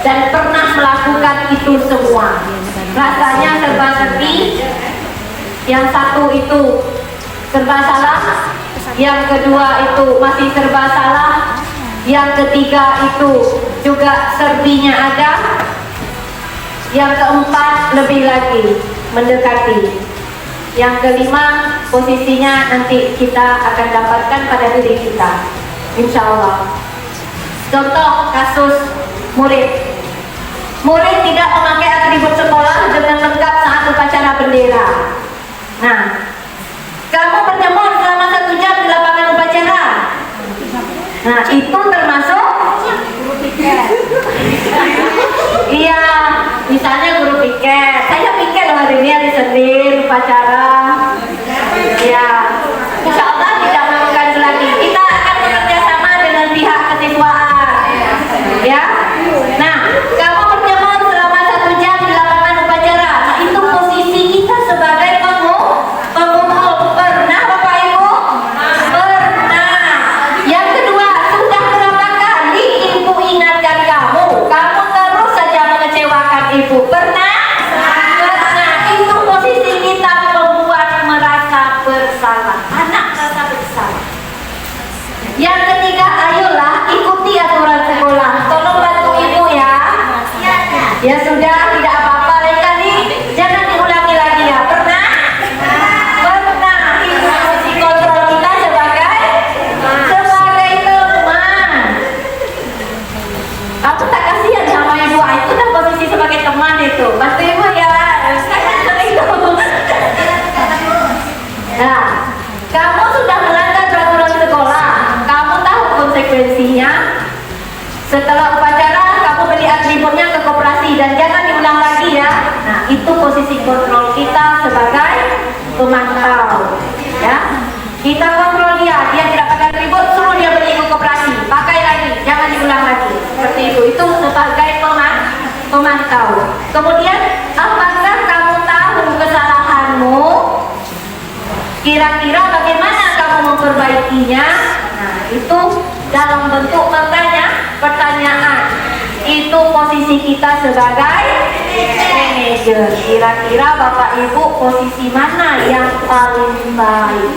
dan pernah melakukan itu semua. Rasanya serba serbi. Yang satu itu serba salah, yang kedua itu masih serba salah, yang ketiga itu juga serbinya ada, yang keempat lebih lagi mendekati, yang kelima posisinya nanti kita akan dapatkan pada diri kita, insya Allah. Contoh kasus murid tidak memakai atribut sekolah dengan lengkap saat upacara bendera. Nah, kamu berjemur selama 1 jam di lapangan upacara. Nah, itu termasuk guru piket. Iya, misalnya guru piket. Saya piket loh hari ini, hari Senin upacara. Ya, insya Allah tidak melakukan lagi. Kita akan bekerja sama dengan pihak kesiswaan. Ya, nah, kamu berjemur selama 1 jam di lapangan upacara. Nah, itu posisi kita sebagai pengumum. Pernah Bapak Ibu? Pernah. Yang kedua, sudah berapa kali ibu ingatkan kamu terus saja mengecewakan ibu? Pernah? Pernah. Itu posisi kita membuat merasa bersalah. Anak merasa bersalah. Yang ketiga, ayolah ikuti aturan sekolah. Tolong bantu ibu ya. Ya sudah, tidak apa-apa. Lain kali jangan diulangi lagi ya. Pernah? Pernah. Itu posisi kontrol kita sebagai teman. Aku tak kasihan sama ibu. Itu kan posisi Nah, itu posisi kontrol kita sebagai pemantau, ya. Kita kontrol dia tidak pakai ribut, suruh dia beli buku koperasi, pakai lagi, jangan diulang lagi. Seperti itu sebagai pemantau. Kemudian, apakah kamu tahu kesalahanmu? Kira-kira bagaimana kamu memperbaikinya? Nah, itu dalam bentuk pertanyaan. Itu posisi kita sebagai manajer. Kira-kira Bapak Ibu posisi mana yang paling baik?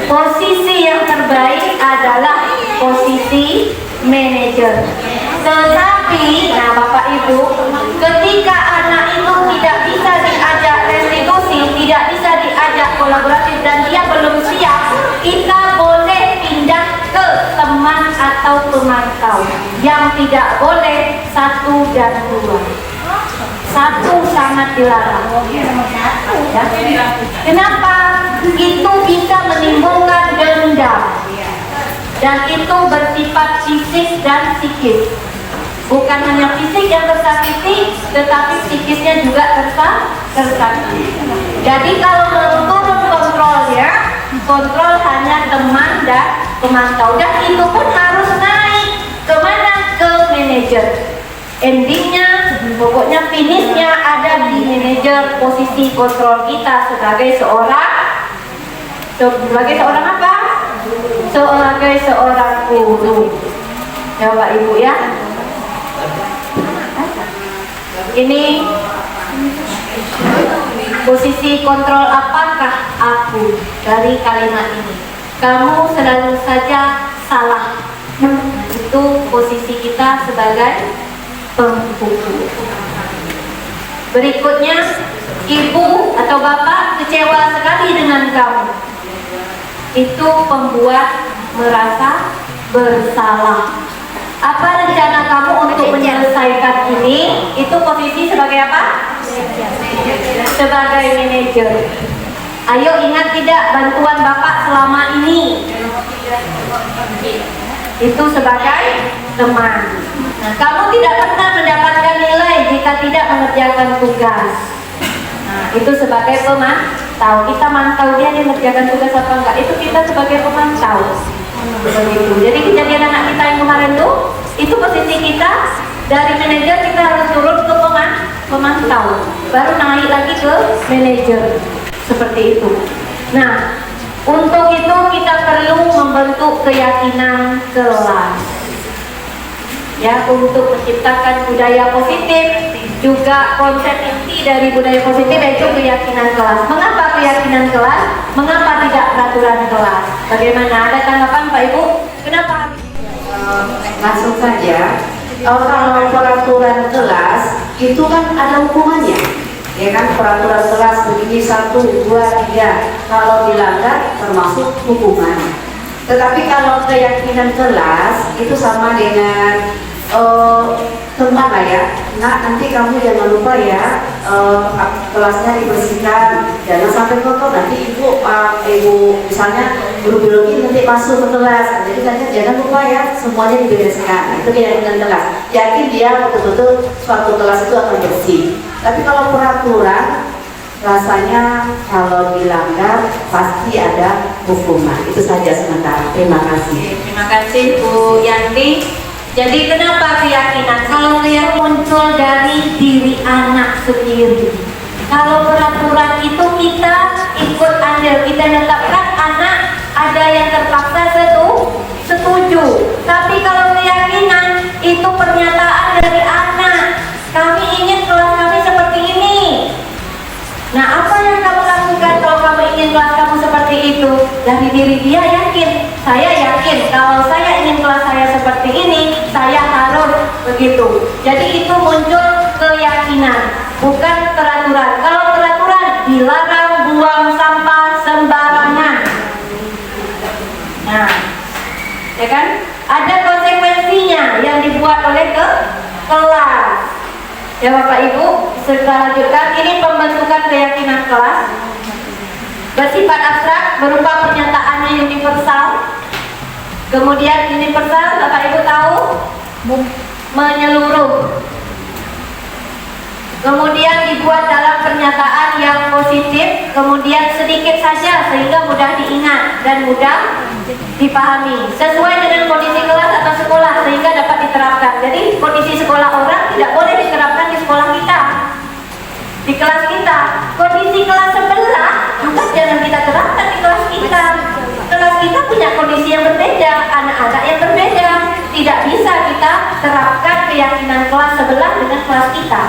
Posisi yang terbaik adalah posisi manajer. Tetapi, nah Bapak Ibu, ketika anak itu tidak bisa diajak restitusi, tidak bisa diajak kolaboratif dan dia belum siap, kita boleh pindah ke teman atau pemantau. Yang tidak boleh 1 dan 2. 1 sangat dilarang. Ya. Kenapa? Itu bisa menimbulkan dendam. Dan itu bersifat fisik dan psikis. Bukan hanya fisik yang tersakiti, tetapi psikisnya juga tersakiti. Jadi kalau mau turun kontrolnya, kontrol hanya teman dan pemantau. Dan itu pun harus naik kemana? Ke manajer. Endingnya, pokoknya finishnya ada di manajer. Posisi kontrol kita sebagai seorang apa? Sebagai seorang guru. Ya Bapak Ibu ya. Ini posisi kontrol apakah aku dari kalimat ini? Kamu selalu saja salah. Itu posisi kita sebagai penghukum. Berikutnya, ibu atau bapak kecewa sekali dengan kamu. Itu pembuat merasa bersalah. Apa rencana kamu untuk menyelesaikan ini? Itu posisi sebagai apa? Sebagai manajer. Ayo ingat tidak bantuan bapak selama ini? Itu sebagai teman. Nah, kamu tidak pernah mendapatkan nilai jika tidak mengerjakan tugas. Nah, itu sebagai pemantau. Kita mantau dia mengerjakan tugas apa enggak. Itu kita sebagai pemantau. Begitu. Jadi kejadian anak kita yang kemarin tuh, itu posisi kita dari manajer kita harus turun ke pemantau, baru naik lagi ke manajer. Seperti itu. Nah, untuk itu kita perlu membentuk keyakinan kelas. Ya, untuk menciptakan budaya positif, juga konsep inti dari budaya positif yaitu keyakinan kelas. Mengapa keyakinan kelas? Mengapa tidak peraturan kelas? Bagaimana? Ada tanggapan Pak Ibu? Kenapa? Langsung saja. Kalau peraturan kelas itu kan ada hukumannya, ya kan? Peraturan kelas begini 1, 2, 3. Kalau dilanggar termasuk hukuman. Tetapi kalau keyakinan kelas itu sama dengan teman lah ya. Nah, nanti kamu jangan lupa ya kelasnya dibersihkan, jangan sampai kotor. Nanti ibu misalnya guru biologi nanti masuk ke kelas, jadi jangan lupa ya semuanya dibereskan. Itu keyakinan kelas. Yakin dia betul-betul suatu kelas itu akan bersih. Tapi kalau peraturan rasanya kalau dilanggar pasti ada hukuman. Itu saja sementara. Terima kasih. Terima kasih Bu Yanti. Jadi kenapa keyakinan? Kalau keyakinan muncul dari diri anak sendiri. Kalau peraturan itu kita ikut andil, kita tetapkan anak ada yang terpaksa setuju. Tapi kalau keyakinan itu pernyataan dari anak, kami ingin kelas kami seperti ini. Nah, apa yang kamu lakukan kalau kamu ingin kelas kamu seperti itu? Dari diri dia yakin, saya yakin kalau saya ingin kelas saya seperti ini, saya harus begitu. Jadi itu muncul keyakinan, bukan peraturan. Kalau peraturan dilarang buang sampah sembarangan. Nah, ya kan? Ada konsekuensinya yang dibuat oleh kelas. Ya Bapak Ibu, kita lanjutkan. Ini pembentukan keyakinan kelas. bersifat abstrak berupa pernyataannya universal. Kemudian universal, Bapak Ibu tahu, menyeluruh. Kemudian dibuat dalam pernyataan yang positif, kemudian sedikit saja sehingga mudah diingat dan mudah dipahami, sesuai dengan kondisi kelas atau sekolah sehingga dapat diterapkan. Jadi kondisi sekolah orang tidak boleh diterapkan di sekolah kita, di kelas kita. Kondisi kelas sebelah juga jangan kita terapkan di kelas kita. Kelas kita punya kondisi yang berbeda, anak-anak yang berbeda. Tidak bisa kita terapkan keyakinan kelas sebelah dengan kelas kita.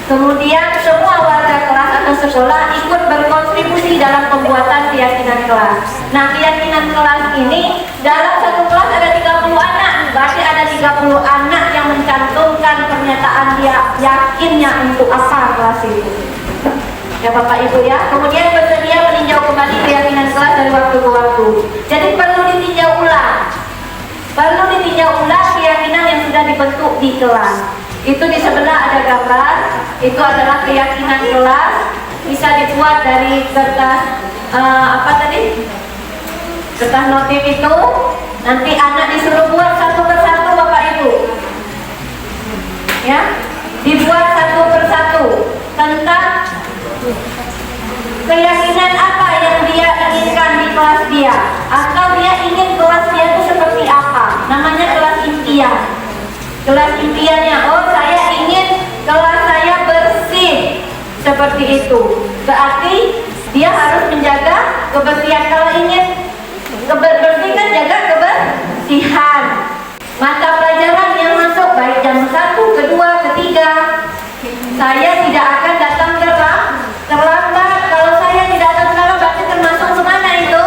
Kemudian semua warga kelas atau sekolah ikut berkontribusi dalam pembuatan keyakinan kelas. Nah, keyakinan kelas ini dalam satu kelas ada 30 anak, berarti ada 30 anak yang mencantumkan pernyataan dia yakinnya untuk apa kelas itu. Ya Bapak Ibu ya. Kemudian bersedia meninjau kembali keyakinan kelas dari waktu ke waktu. Jadi perlu ditinjau ulang. Perlu ditinjau ulang keyakinan yang sudah dibentuk di kelas. Itu di sebelah ada gambar, itu adalah keyakinan kelas, bisa dibuat dari kertas kertas notif itu. Nanti anak disuruh buat satu persatu Bapak Ibu, ya, dibuat satu persatu tentang keyakinan apa yang dia inginkan di kelas dia, atau dia ingin kelas dia itu seperti apa. Namanya kelas impian. Kelas impiannya, oh saya ingin kelas saya bersih seperti itu. Berarti dia harus menjaga kebersihan. Kalau ingin bersih kan jaga kebersihan. Mata pelajaran yang masuk baik jam 1, kedua, ketiga, saya tidak akan datang terlambat. Kalau saya tidak datang terlambat berarti termasuk semana itu?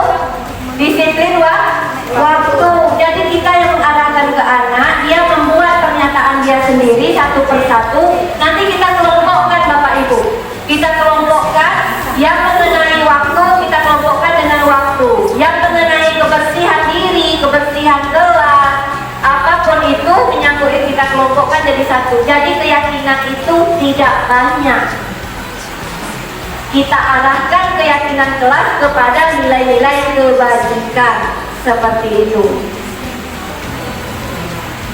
Disiplin waktu. Jadi kita yang mengarahkan ke anak, dia membuat pernyataan dia sendiri satu persatu. Nanti kita kelompokkan Bapak Ibu. Kita kelompokkan yang mengenai waktu, kita kelompokkan dengan waktu. Yang mengenai kebersihan diri, kebersihan kelas, apapun itu menyangkut kita kelompokkan jadi satu. Jadi keyakinan itu tidak banyak. Kita arahkan keyakinan kelas kepada nilai-nilai kebajikan seperti itu.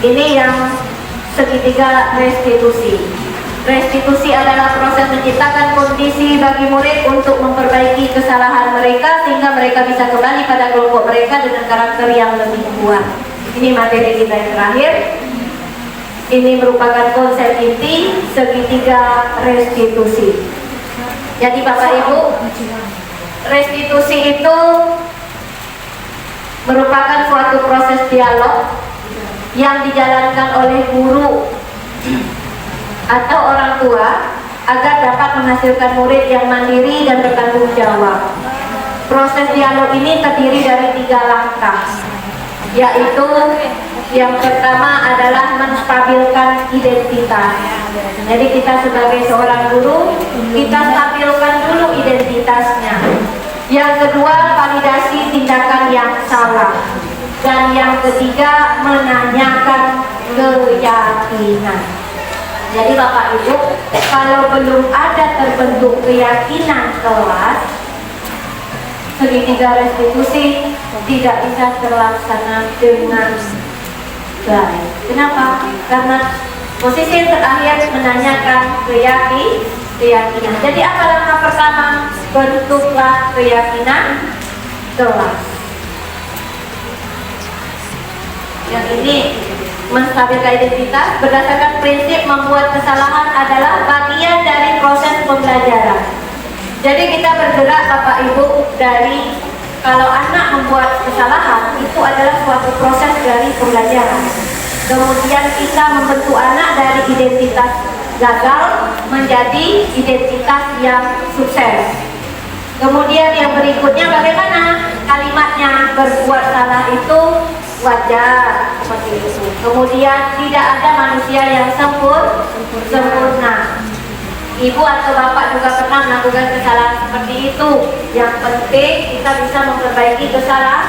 Ini yang segitiga restitusi. Restitusi adalah proses menciptakan kondisi bagi murid untuk memperbaiki kesalahan mereka sehingga mereka bisa kembali pada kelompok mereka dengan karakter yang lebih kuat. Ini materi kita yang terakhir. Ini merupakan konsep inti segitiga restitusi. Jadi Bapak Ibu, restitusi itu merupakan suatu proses dialog yang dijalankan oleh guru atau orang tua agar dapat menghasilkan murid yang mandiri dan bertanggung jawab. Proses dialog ini terdiri dari 3 langkah, yaitu yang pertama adalah menstabilkan identitas. Jadi kita sebagai seorang guru, kita stabilkan dulu identitasnya. Yang kedua, validasi tindakan yang salah. Dan yang ketiga, menanyakan keyakinan. Jadi Bapak Ibu, kalau belum ada terbentuk keyakinan kelas, segitiga restitusi tidak bisa terlaksana dengan baik. Kenapa? Karena posisi yang terakhir menanyakan keyakinan. Jadi apa langkah pertama? Bentuklah keyakinan kelas. Yang ini menstabilkan identitas berdasarkan prinsip membuat kesalahan adalah bagian dari proses pembelajaran. Jadi kita bergerak Bapak Ibu dari kalau anak membuat kesalahan itu adalah suatu proses dari pembelajaran. Kemudian kita membentuk anak dari identitas gagal menjadi identitas yang sukses. Kemudian yang berikutnya bagaimana kalimatnya, berbuat salah itu wajar seperti itu. Kemudian tidak ada manusia yang sempurna. Ibu atau bapak juga pernah melakukan kesalahan seperti itu. Yang penting kita bisa memperbaiki kesalahan.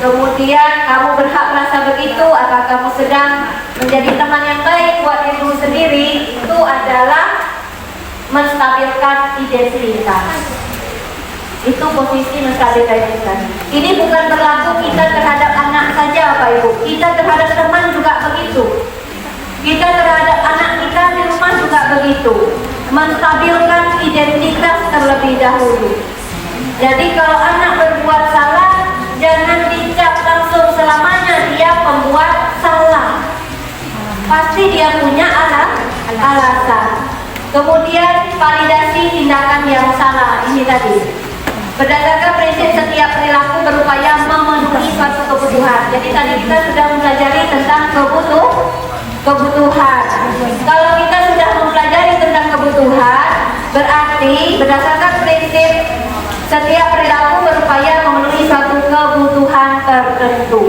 Kemudian kamu berhak merasa begitu. Apakah kamu sedang menjadi teman yang baik buat dirimu sendiri? Itu adalah menstabilkan identitas. Itu posisi menstabilkan identitas. Ini bukan berlaku kita terhadap anak saja Bapak Ibu, kita terhadap teman juga begitu. Kita terhadap anak kita di rumah juga begitu. Menstabilkan identitas terlebih dahulu. Jadi kalau anak berbuat salah, jangan dicap langsung selamanya dia pembuat salah. Pasti dia punya alasan. Kemudian validasi tindakan yang salah ini tadi. Berdasarkan prinsip setiap perilaku berupaya memenuhi suatu kebutuhan. Jadi tadi kita sudah mempelajari tentang kebutuhan. Kalau kita sudah mempelajari tentang kebutuhan, berarti berdasarkan prinsip setiap perilaku berupaya memenuhi suatu kebutuhan tertentu.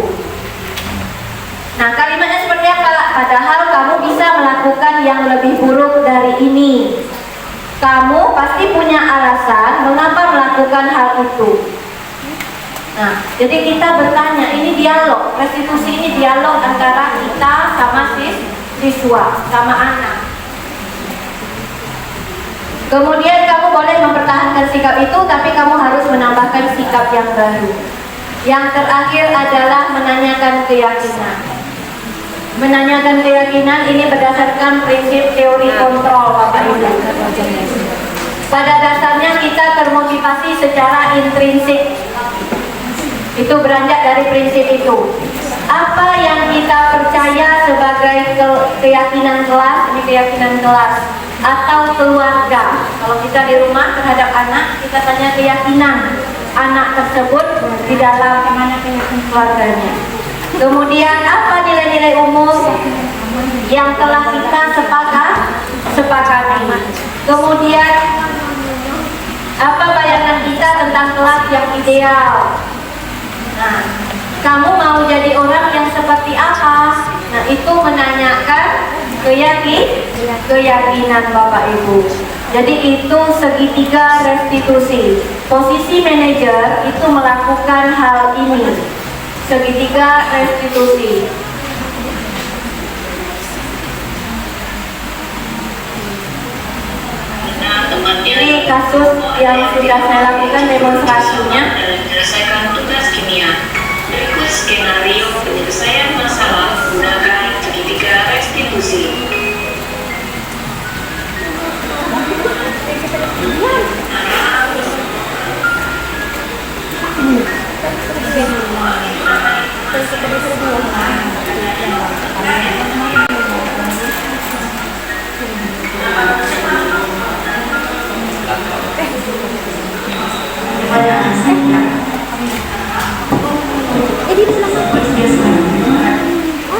Nah, kalimatnya seperti apa? Padahal kamu bisa melakukan yang lebih buruk dari ini. Kamu pasti punya alasan mengapa melakukan hal itu. Nah, jadi kita bertanya, ini dialog, restitusi ini dialog antara kita sama siswa, sama anak. Kemudian kamu boleh mempertahankan sikap itu, tapi kamu harus menambahkan sikap yang baru. Yang terakhir adalah menanyakan keyakinan. Menanyakan keyakinan ini berdasarkan prinsip teori kontrol Bapak Ibu. Pada dasarnya kita termotivasi secara intrinsik. Itu beranjak dari prinsip itu. Apa yang kita percaya sebagai keyakinan kelas, ini keyakinan kelas atau keluarga. Kalau kita di rumah terhadap anak, kita tanya keyakinan anak tersebut di dalam keluarganya. Kemudian apa nilai-nilai umum yang telah kita sepakati. Kemudian apa bayangan kita tentang kelas yang ideal. Nah, kamu mau jadi orang yang seperti apa? Nah, itu menanyakan keyakinan Bapak Ibu. Jadi itu segitiga restitusi. Posisi manajer itu melakukan hal ini. Segitiga restitusi. Ini kasus yang sudah saya lakukan demonstrasinya. Menyelesaikan tugas kimia. Berikut skenario penyelesaian masalah menggunakan segitiga restitusi.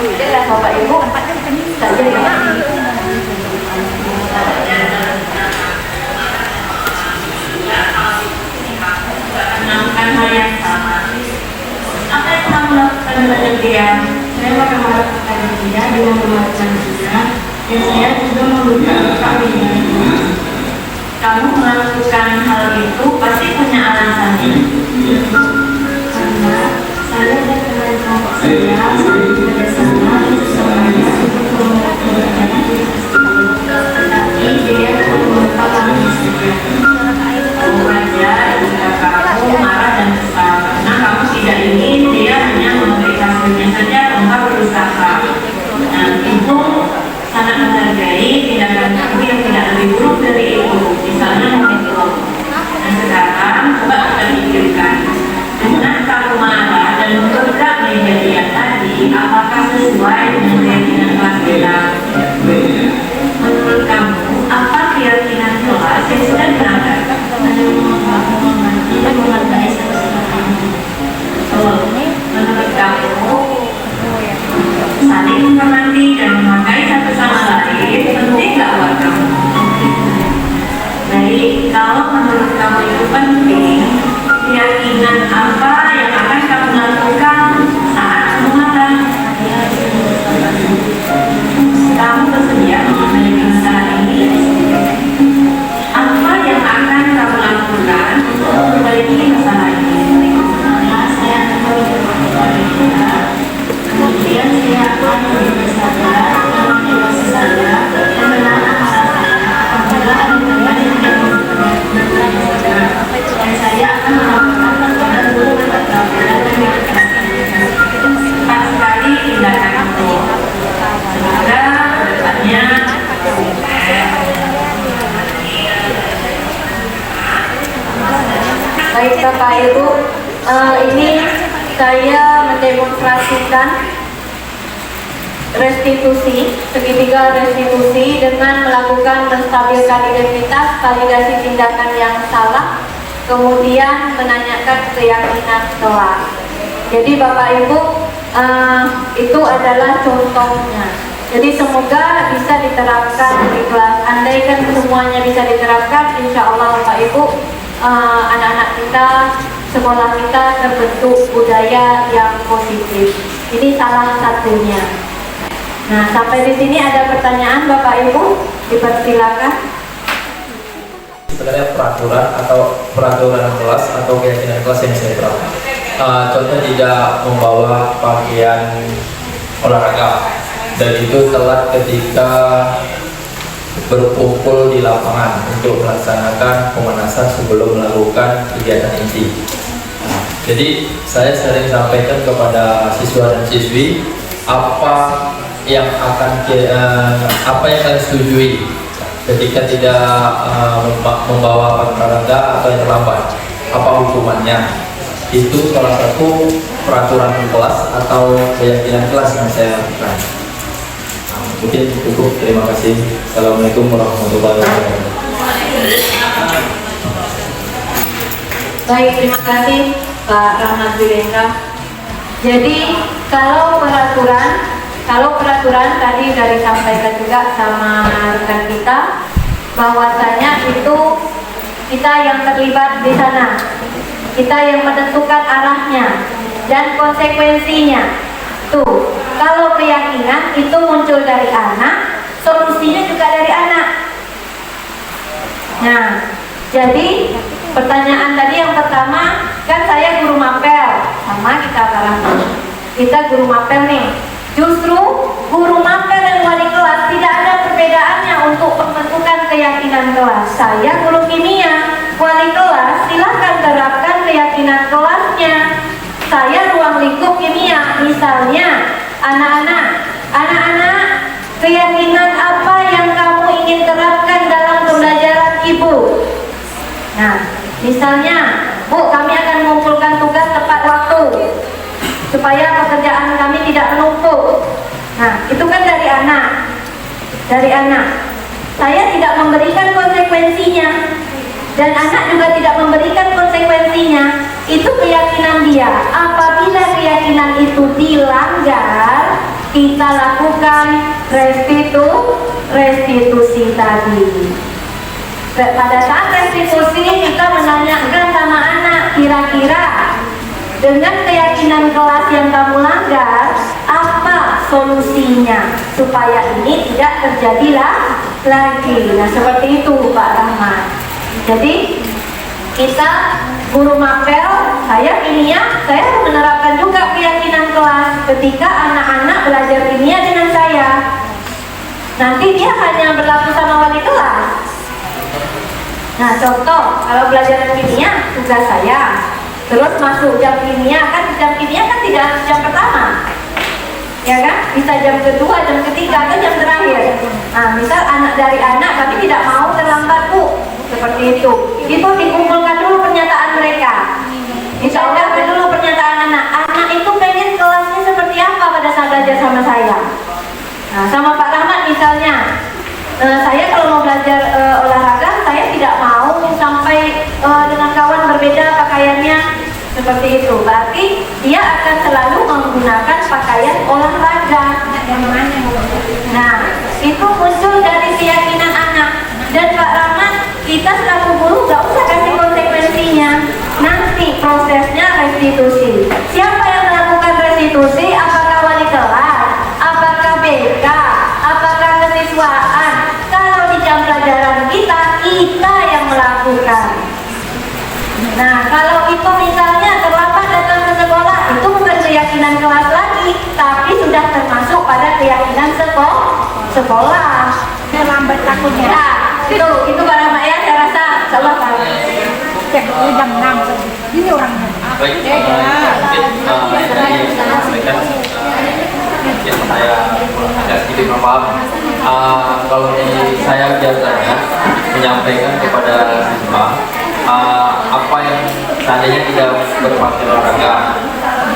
Jelas Bapak Ibu, tak jadi Melakukan hal yang sama. Apa yang kamu lakukan terhadap dia? Saya akan melakukan dia dengan melakukan dia, dan saya juga memberikan kami. Kamu melakukan hal itu pasti punya alasannya. Karena saya dan teman-teman saya saling bekerjasama semuanya untuk melakukan tetapi dia merupakan saja. Kamu aja jika kamu marah dan kesal karena kamu tidak ingin dia hanya memberi hasilnya saja tanpa berusaha. Nah, itu sangat menghargai tindakan kamu yang tidak lebih buruk dari itu. Misalnya itu. Nah, sekarang coba kita pikirkan ini saya mendemonstrasikan restitusi, segitiga restitusi dengan melakukan menstabilkan identitas, validasi tindakan yang salah, kemudian menanyakan keyakinan kelas. Jadi Bapak Ibu, itu adalah contohnya. Jadi semoga bisa diterapkan di kelas. Andaikan semuanya bisa diterapkan, insya Allah Bapak Ibu, anak-anak kita, sekolah kita terbentuk budaya yang positif. Ini salah satunya. Nah, sampai di sini ada pertanyaan Bapak Ibu, dipersilakan. Sebenarnya peraturan kelas atau keyakinan kelas yang saya terapkan. Contoh tidak membawa pakaian olahraga, dan itu telat ketika berkumpul di lapangan untuk melaksanakan pemanasan sebelum melakukan kegiatan inti. Jadi saya sering sampaikan kepada siswa dan siswi apa yang kalian setujui ketika tidak membawa pakaian olahraga atau yang terlambat, apa hukumannya. Itu salah satu peraturan kelas atau keyakinan kelas yang saya lakukan. Mungkin cukup, terima kasih. Assalamualaikum warahmatullahi wabarakatuh. Baik, terima kasih Pak Rahmat Zulendra. Jadi kalau peraturan tadi sudah disampaikan juga sama rekan kita, bahwasanya itu kita yang terlibat di sana, kita yang menentukan arahnya dan konsekuensinya. Tuh, kalau keyakinan itu muncul dari anak, solusinya juga dari anak. Nah, jadi pertanyaan tadi yang pertama, kan saya guru mapel, sama kita guru mapel nih. Justru guru mapel dan wali kelas tidak ada perbedaannya untuk menentukan keyakinan kelas. Saya guru kimia, wali kelas silahkan terapkan keyakinan kelasnya. Saya ruang lingkup kimia, misalnya anak-anak, keyakinan apa yang kamu ingin terapkan dalam pembelajaran ibu? Nah, misalnya, Bu, kami akan mengumpulkan tugas tepat waktu supaya pekerjaan kami tidak menumpuk. Nah, itu kan dari anak. Saya tidak memberikan konsekuensinya, dan anak juga tidak memberikan konsekuensinya. Itu keyakinan dia. Apabila keyakinan itu dilanggar, kita lakukan restitusi tadi. Pada saat restitusi, kita menanyakan sama anak, kira-kira dengan keyakinan kelas yang kamu langgar, apa solusinya supaya ini tidak terjadi lagi. Nah, seperti itu Pak Rahmat. Jadi kita guru mapel, saya kimia, saya menerapkan juga keyakinan kelas ketika anak-anak belajar kimia dengan saya. Nanti dia hanya berlaku sama wali kelas. Nah, contoh, kalau belajar kimia, tugas saya, terus masuk jam kimia kan tidak jam pertama, ya kan? Bisa jam kedua, jam ketiga, atau jam terakhir. Nah, misal dari anak kami tidak mau terlambat, Bu, seperti itu. Itu dikumpulkan dulu pernyataan mereka. Insya Allah dulu pernyataan anak itu pengen kelasnya seperti apa pada saat belajar sama saya. Nah, sama Pak Rahmat misalnya, saya kalau mau belajar olahraga, saya tidak mau sampai dengan kawan berbeda pakaiannya seperti itu. Berarti dia akan selalu menggunakan pakaian olahraga. Nah, itu muncul dari keyakinan anak. Dan Pak Rahmat, kita selaku guru gak usah kasih konsekuensinya. Nanti prosesnya restitusi. Siapa yang melakukan restitusi? Apakah wali kelas? Apakah BK? Apakah kesiswaan? Kalau di jam pelajaran kita yang melakukan. Nah, kalau itu misalnya terlambat datang ke sekolah, itu bukan keyakinan kelas lagi, tapi sudah termasuk pada keyakinan sekolah. Lambat takutnya. Ya, itu Pak Rahmat ya, saya rasa insyaallah Pak. Jam 6. Ini orangnya. Baik, mungkin saya sampaikan yang saya agak sedikit paham. Kalau saya biasanya menyampaikan kepada siswa apa yang seandainya tidak berpakaian olahraga,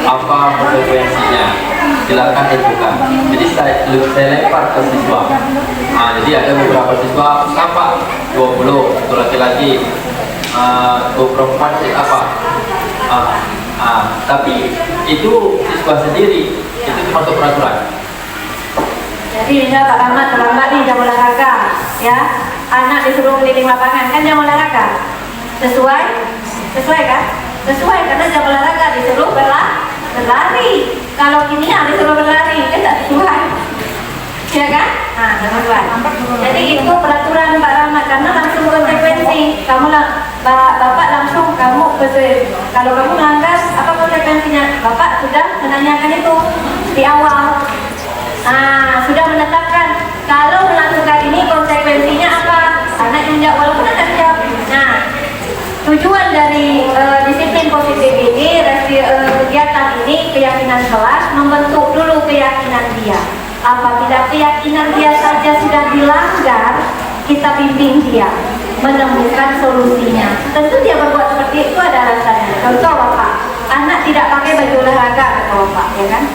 apa konsekuensinya? Silakan dibuka. Jadi saya lempar ke siswa. Nah, jadi ada beberapa siswa apa 20 satu laki-laki, 2 perempuan apa? Tapi itu siswa sendiri, itu termasuk peraturan. Jadi misal Pak Rahmat terlambat nih jam olahraga, ya, anak disuruh keliling lapangan, kan jam olahraga, sesuai kan? Sesuai karena jam olahraga disuruh berlari. Kalau kimia disuruh berlari, kan tak sesuai, ya kan? Nah, teman-teman. Jadi itu peraturan Pak Rahmat karena langsung konsekuensi. Kamu Bapak langsung kalau kamu melanggar apa konsekuensinya? Bapak sudah menanyakan itu di awal. Sudah menetapkan kalau melakukan ini konsekuensinya apa? Anak yang jawab walaupun anak jawab. Nah, tujuan dari disiplin positif ini, kegiatan ini, keyakinan kelas, membentuk dulu keyakinan dia. Apabila keyakinan dia saja sudah dilanggar, kita bimbing dia menemukan solusinya. Tentu dia berbuat seperti itu ada alasannya. Contoh Bapak, anak tidak pakai baju olahraga, kata Bapak, ya kan?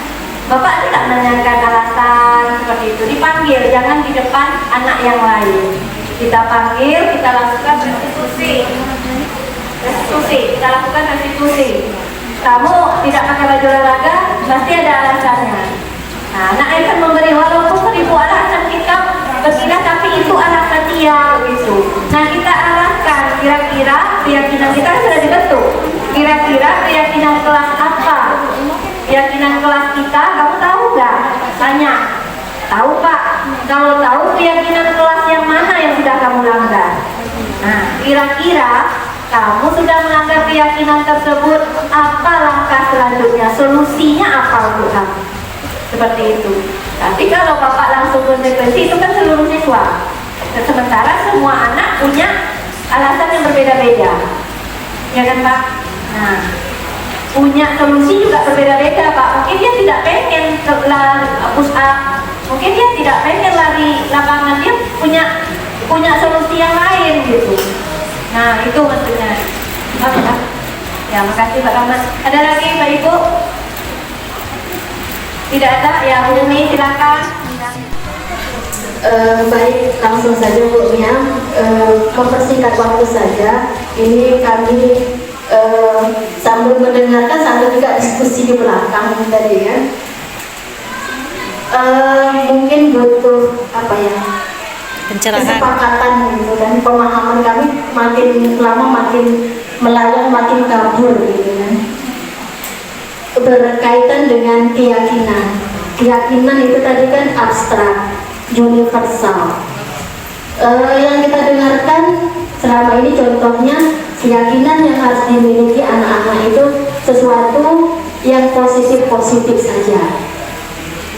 Bapak tidak menanyakan alasan seperti itu, dipanggil, jangan di depan anak yang lain. Kita panggil, kita lakukan restitusi. Kita lakukan restitusi. Kamu tidak pakai baju olahraga, pasti ada alasannya. Nah, anak akan memberi walaupun 1000 alasan kita berkira, tapi itu alasan dia begitu. Nah, kita arahkan kira-kira keyakinan kita sudah dibentuk. Kira-kira keyakinan kelas apa? Keyakinan kelas kita, kamu tahu nggak? Tanya. Tahu Pak? Kalau tahu keyakinan kelas yang mana yang sudah kamu langgar? Nah, kira-kira kamu sudah melanggar keyakinan tersebut, apa langkah selanjutnya? Solusinya apa untuk kamu? Seperti itu. Tapi kalau Bapak langsung konsekuensi, itu kan seluruh siswa. Sementara semua anak punya alasan yang berbeda-beda, ya kan Pak? Nah, punya solusi juga berbeda-beda Pak. Mungkin dia tidak pengen push up, mungkin dia tidak pengen lari lapangan, dia punya solusi yang lain gitu. Nah, itu maksudnya. Pak? Ya, makasih Pak Rahmat. Ada lagi Pak Ibu? Tidak ada? Ya, Bu Umi silakan. Baik, langsung saja Bu Mia, mempersingkat waktu saja. Ini kami sambil mendengarkan sambil juga diskusi di belakang tadi ya. Mungkin butuh apa ya? Kesepakatan gitu, dan pemahaman kami makin lama makin melayang, makin kabur gitu kan. Berkaitan dengan keyakinan itu tadi kan abstrak, universal. Yang kita dengarkan selama ini contohnya keyakinan yang harus dimiliki anak-anak itu sesuatu yang positif saja.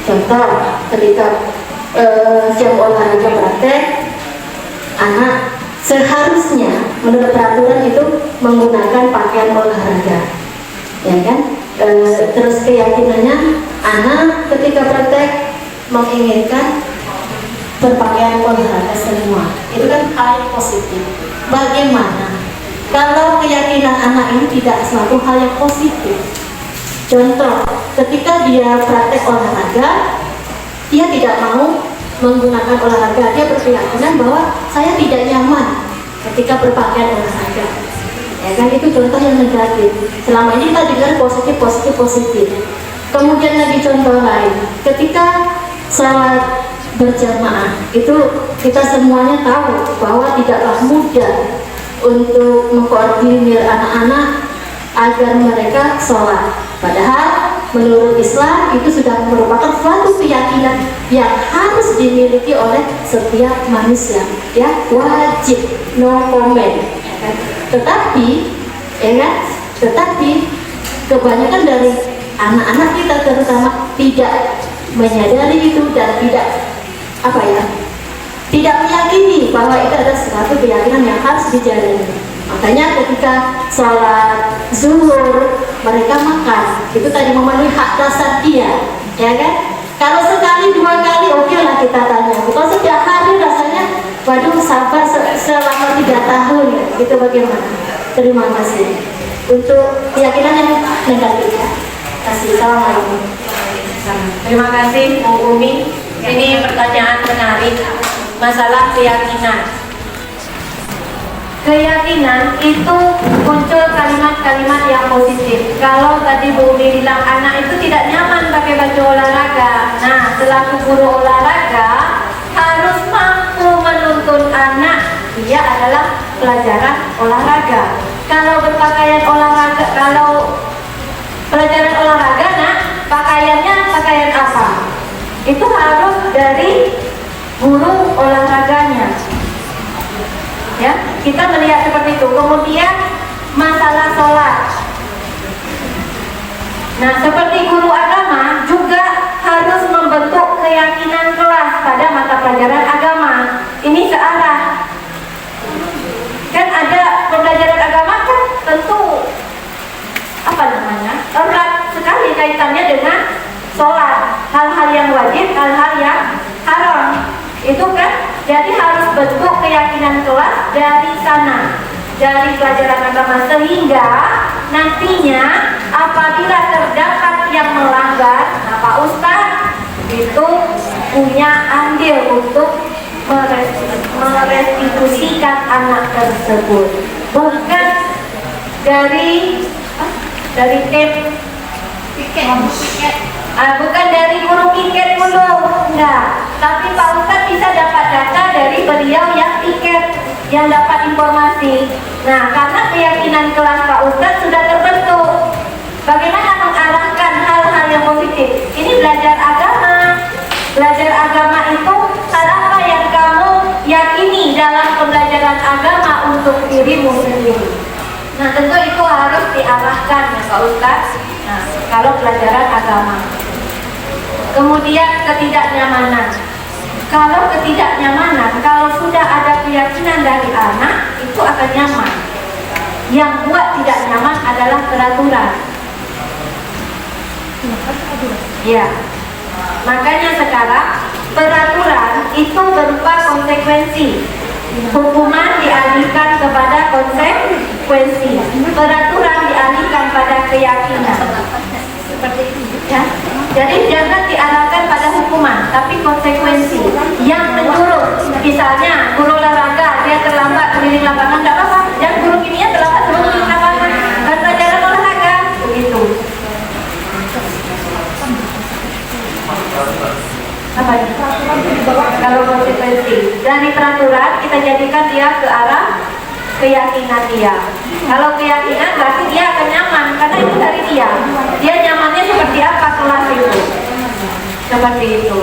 Contoh ketika jam olahraga praktek, anak seharusnya menurut peraturan itu menggunakan pakaian olahraga, ya kan? Terus keyakinannya anak ketika praktek menginginkan berpakaian olahraga semua, itu kan hal yang positif. Bagaimana kalau keyakinan anak ini tidak suatu hal yang positif? Contoh, ketika dia praktek olahraga, dia tidak mau menggunakan olahraga, dia berkeyakinan bahwa saya tidak nyaman ketika berpakaian olahraga, ya kan? Itu contoh yang negatif. Selama ini kita dengar positif. Kemudian lagi contoh lain, ketika salat berjamaah, itu kita semuanya tahu bahwa tidaklah mudah untuk mengkoordinir anak-anak agar mereka sholat. Padahal menurut Islam itu sudah merupakan suatu keyakinan yang harus dimiliki oleh setiap manusia, ya, wajib, no comment. Tetapi kebanyakan dari anak-anak kita terutama tidak menyadari itu dan tidak meyakini bahwa itu ada suatu keyakinan yang harus dijalani. Makanya ketika sholat zuhur mereka makan, itu tadi memenuhi hak dasar dia, ya kan? Kalau sekali 2 kali oke lah kita tanya. Kalau setiap hari rasanya, waduh sabar selama 3 tahun, gitu bagaimana? Terima kasih. untuk keyakinan yang negatif. Assalamualaikum. Terima kasih Bu Umi. Ini pertanyaan menarik masalah keyakinan. Keyakinan itu muncul kalimat-kalimat yang positif. Kalau tadi Bu Umi bilang anak itu tidak nyaman pakai baju olahraga. Nah, selaku guru olahraga harus mampu menuntun anak. Dia adalah pelajaran olahraga. Kalau berpakaian olahraga, kalau pelajaran olahraga, nah pakaiannya pakaian apa? Itu harus dari guru olahraganya. Ya, kita melihat seperti itu. Kemudian masalah sholat. Nah, seperti guru agama juga harus membentuk keyakinan kelas pada mata pelajaran agama. Ini searah. Kan ada pembelajaran agama kan tentu erat sekali kaitannya dengan sholat, hal-hal yang wajib, hal-hal yang haram. Itu kan, jadi harus bentuk keyakinan kelas dari sana, dari pelajaran agama, sehingga nantinya apabila terdapat yang melanggar, nah Pak Ustadz itu punya andil untuk merestitusikan anak tersebut, bukan dari bukan dari guru piket dulu, enggak. Tapi Pak Ustadz bisa dapat data dari beliau yang piket, yang dapat informasi. Nah, karena keyakinan kelas Pak Ustadz sudah terbentuk, bagaimana mengarahkan hal-hal yang positif? Ini belajar agama. Belajar agama itu hal apa yang kamu yakini dalam pembelajaran agama untuk dirimu sendiri. Nah, tentu itu harus diarahkan ya Pak Ustadz. Nah, kalau pelajaran agama. Kemudian ketidaknyamanan. Kalau ketidaknyamanan, kalau sudah ada keyakinan dari anak, itu akan nyaman. Yang buat tidak nyaman adalah peraturan. Ya. Makanya sekarang peraturan itu berupa konsekuensi. Hukuman dialihkan kepada konsekuensi, peraturan dialihkan pada keyakinan. Seperti itu ya. Jadi jangan diarahkan pada hukuman, tapi konsekuensi yang menurut. Misalnya guru olahraga dia terlambat keliling lapangan, tidak apa-apa. Dan guru kimia terlambat keliling lapangan, dan pelajaran olahraga begitu. Apa ini? Kalau konsekuensi dari peraturan kita jadikan dia ke arah keyakinan dia. Kalau keyakinan berarti dia akan nyaman karena itu dari dia. Dia nyamannya seperti apa kelas itu? Seperti itu.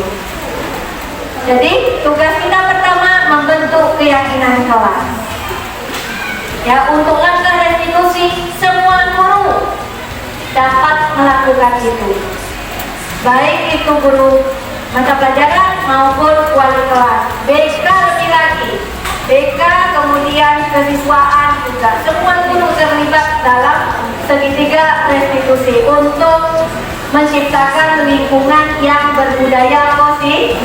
Jadi tugas kita pertama membentuk keyakinan kelas. Ya, untuk langkah restitusi semua guru dapat melakukan itu. Baik itu guru mata pelajaran maupun wali kelas. BK lebih lagi. BK kemudian kesiswaan juga. Semua guru terlibat dalam segitiga restitusi untuk menciptakan lingkungan yang berbudaya positif.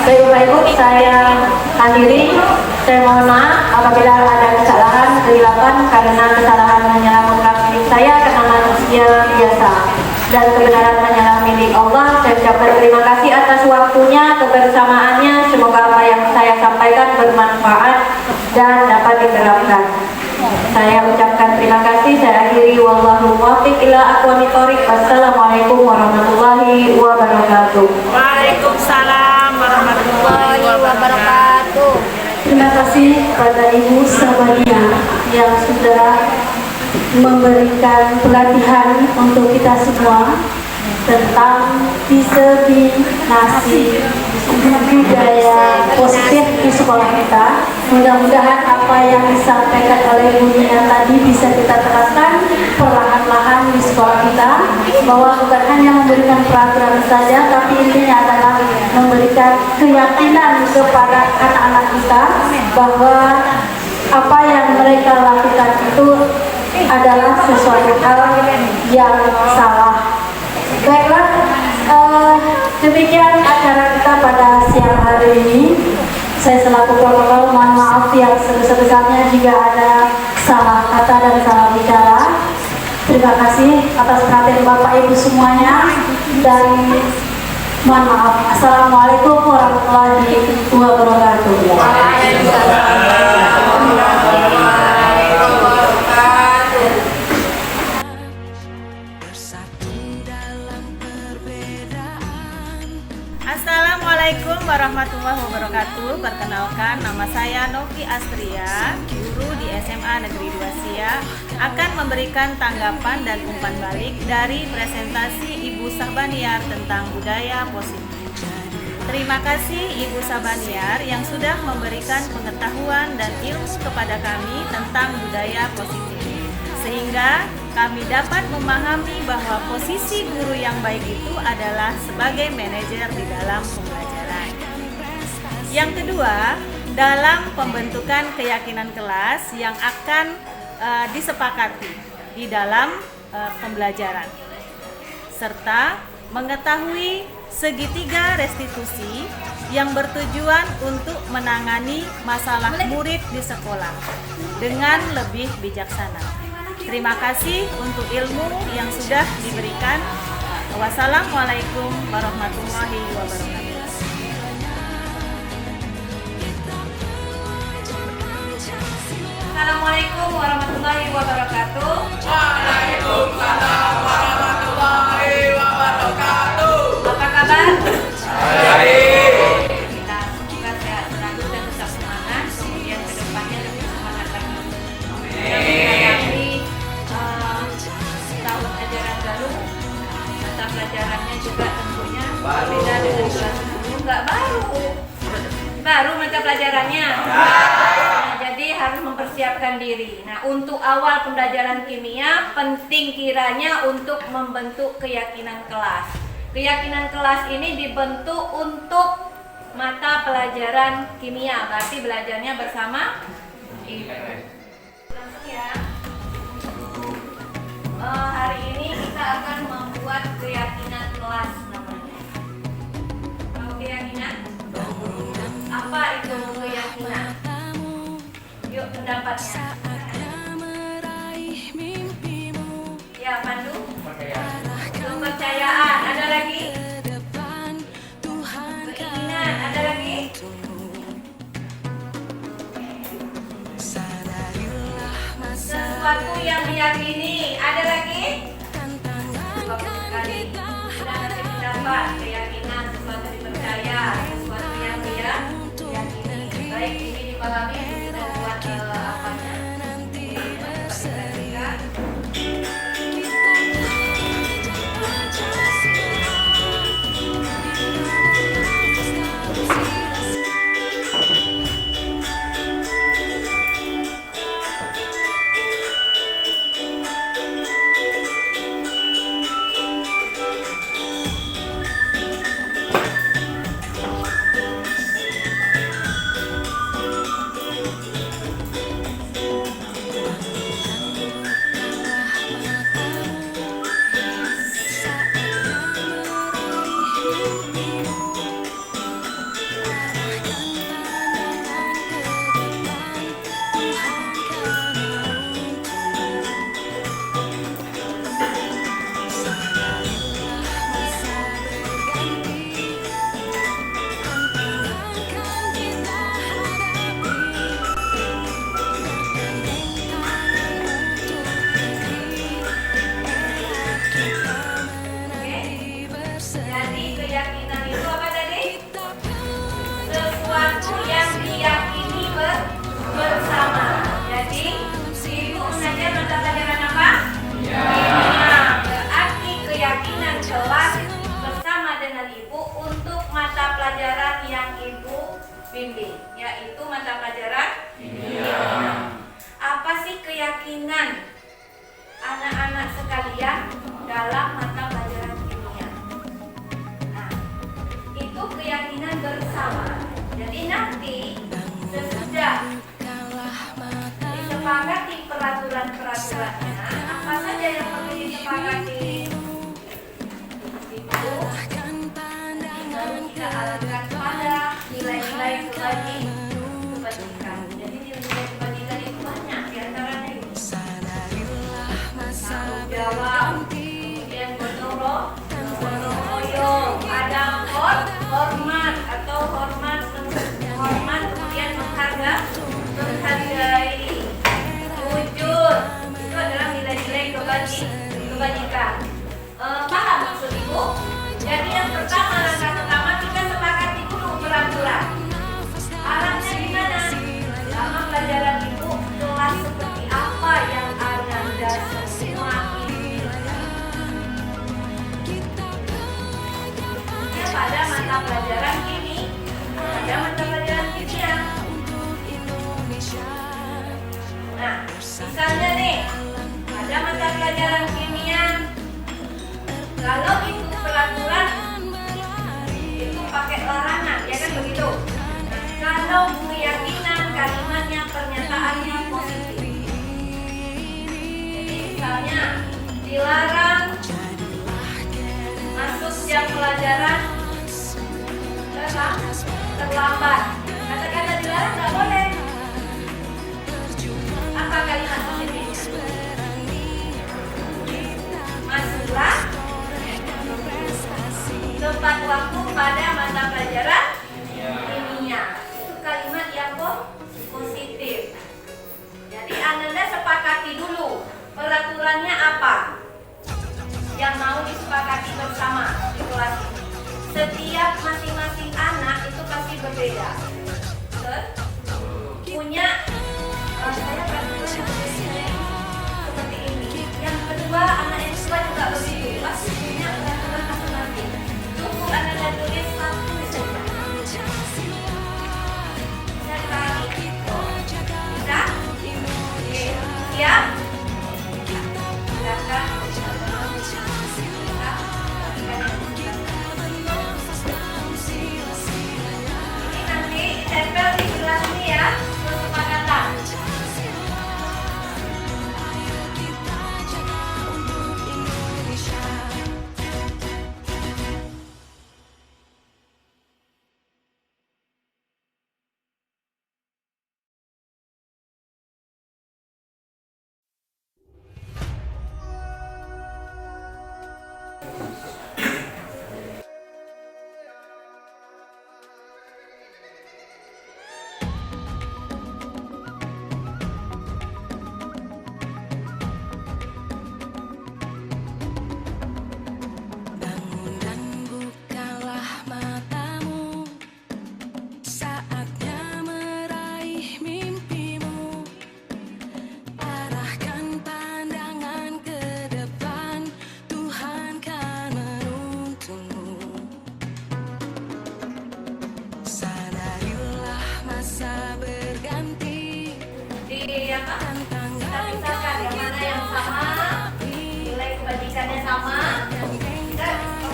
Baik Ibu, saya akhiri. Saya mohon maaf apabila ada kesalahan, kehilafan karena kesalahan hanyalah mengakui saya karena manusia biasa. Dan kebenaran hanyalah milik Allah. Saya ucapkan terima kasih atas waktunya, kebersamaannya. Semoga apa yang saya sampaikan bermanfaat dan dapat diterapkan. Saya ucapkan terima kasih. Saya akhiri. Wallahu muwaffiq ila aqwamit thoriq. Wassalamualaikum warahmatullahi wabarakatuh. Waalaikumsalam warahmatullahi wabarakatuh. Terima kasih kepada Ibu Sabadia yang sudah memberikan pelatihan untuk kita semua tentang diseminasi budaya positif di sekolah kita. Mudah-mudahan apa yang disampaikan oleh Bu Nina tadi bisa kita terapkan perlahan-lahan di sekolah kita, bahwa bukan hanya memberikan peraturan saja, tapi intinya adalah memberikan keyakinan kepada anak-anak kita bahwa apa yang mereka lakukan itu adalah sesuatu hal yang salah. Baiklah, demikian acara kita pada siang hari ini. Saya selaku protokol mohon maaf yang sebesar-besarnya jika ada salah kata dan salah bicara. Terima kasih atas perhatian Bapak Ibu semuanya dan mohon maaf. Assalamualaikum warahmatullahi wabarakatuh. Assalamualaikum warahmatullahi wabarakatuh. Perkenalkan, nama saya Novi Astria, guru di SMA Negeri 2 Siak, akan memberikan tanggapan dan umpan balik dari presentasi Ibu Sahbaniar tentang budaya positif. Terima kasih Ibu Sahbaniar yang sudah memberikan pengetahuan dan ilmu kepada kami tentang budaya positif, sehingga kami dapat memahami bahwa posisi guru yang baik itu adalah sebagai manajer di dalam pembelajaran. Yang kedua, dalam pembentukan keyakinan kelas yang akan disepakati di dalam pembelajaran, serta mengetahui segitiga restitusi yang bertujuan untuk menangani masalah murid di sekolah dengan lebih bijaksana. Terima kasih untuk ilmu yang sudah diberikan. Wassalamualaikum warahmatullahi wabarakatuh. Assalamualaikum warahmatullahi wabarakatuh. Waalaikumsalam warahmatullahi wabarakatuh. Apa kabar? Baik. Kita semoga sehat selalu dan tetap semangat. Kemudian kedepannya lebih semangat lagi. Menghadapi tahun ajaran baru. Mata pelajarannya juga tentunya berbeda dengan kelas dulu. Nggak baru mata pelajarannya. Jadi harus mempersiapkan diri. Nah, untuk awal pembelajaran kimia penting kiranya untuk membentuk keyakinan kelas. Keyakinan kelas ini dibentuk untuk mata pelajaran kimia, berarti belajarnya bersama ibu. Langsung ya. Hari ini kita akan membuat keyakinan kelas namanya. Tahu keyakinan? Apa itu keyakinan? Yuk pendapatnya. Ya, Pandu. Kepercayaan. Ada lagi? Keinginan. Ada lagi? Sesuatu yang diyakini. Ada lagi? Bagus sekali. Kita nanti pendapat, keyakinan, sesuatu dipercaya, sesuatu yang dia yakini. Baik, ini dipahami. Kita buat apanya? pelajaran pada mata pelajaran kimia. Nah, misalnya nih, pada mata pelajaran kimia, kalau itu peraturan itu pakai larangan, ya kan begitu. Kalau keyakinan kalimatnya, pernyataannya positif. Jadi misalnya dilarang masuk jam pelajaran terlambat. Kata-kata dilarang nggak boleh. Apa kalimat positifnya? Masuklah tepat waktu pada mata pelajaran kimia. Itu kalimat yang positif. Jadi Anda sepakati dulu peraturannya apa yang mau disepakati bersama di kelas ini. Setiap masing-masing anak itu pasti berbeda. Punya saya peraturan seperti ini. Yang kedua, anak yang kedua juga begitu. Pasti punya peraturan masing-masing. Cukup Anda tulis satu saja. Sekali. Bisa? Oke. Siap? Silakan. Ini nanti tempel di sebelah sini ya, kesepakatan.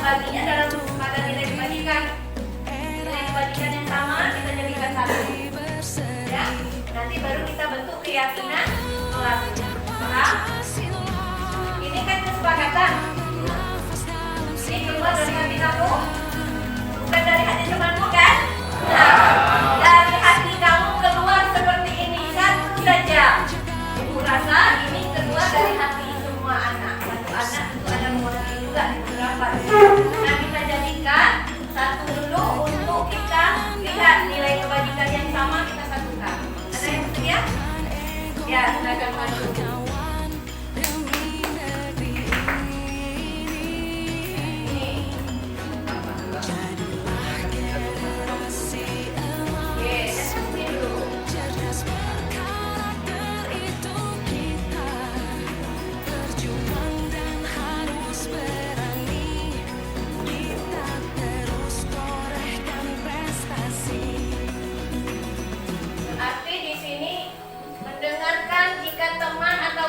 Pembaginya dalam pada nilai kebalikan. Nilai kebalikan yang sama kita jadikan satu. Ya, nanti baru kita bentuk keyakinan kelasnya. Paham? Ini kan kesepakatan. Ini keluar dari hati kamu, bukan dari hati temanmu kan? Nah, dari hati kamu keluar seperti ini, satu saja. Ibu rasa ini keluar dari hati semua anak. Satu anak itu ada mewakili juga di beberapa. Nah, kita jadikan satu dulu untuk kita lihat nilai kebajikan yang sama kita satukan. Ada yang bersedia? Ya, silakan maju. Jika teman atau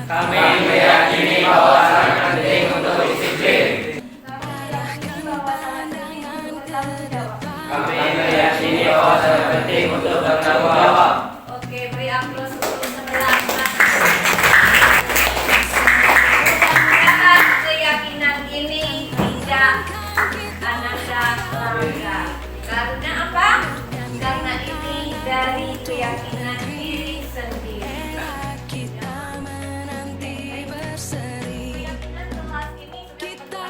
Kami meyakini bahwa sangat penting untuk disiplin. Kami meyakini bahwa sangat penting untuk bertanggung jawab. Oke, beri aplaus untuk sebelah keyakinan ini tidak Ananda langgar. Karena apa? Karena ini dari keyakinan diri sendiri. Keyakinan kelas ini kita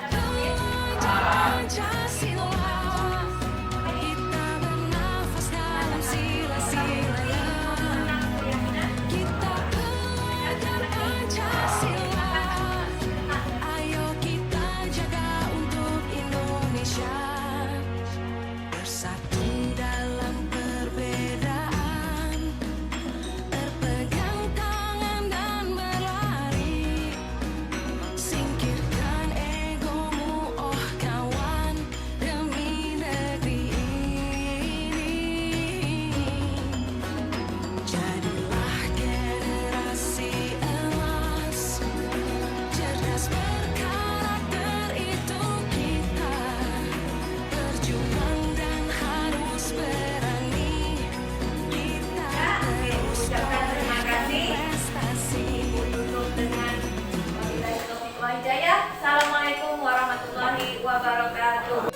Assalamualaikum warahmatullahi wabarakatuh.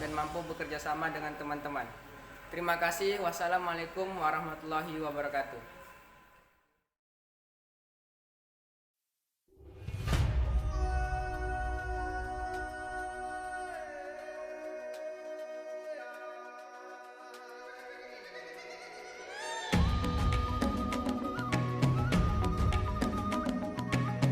Dan mampu bekerja sama dengan teman-teman. Terima kasih. Wassalamualaikum warahmatullahi wabarakatuh.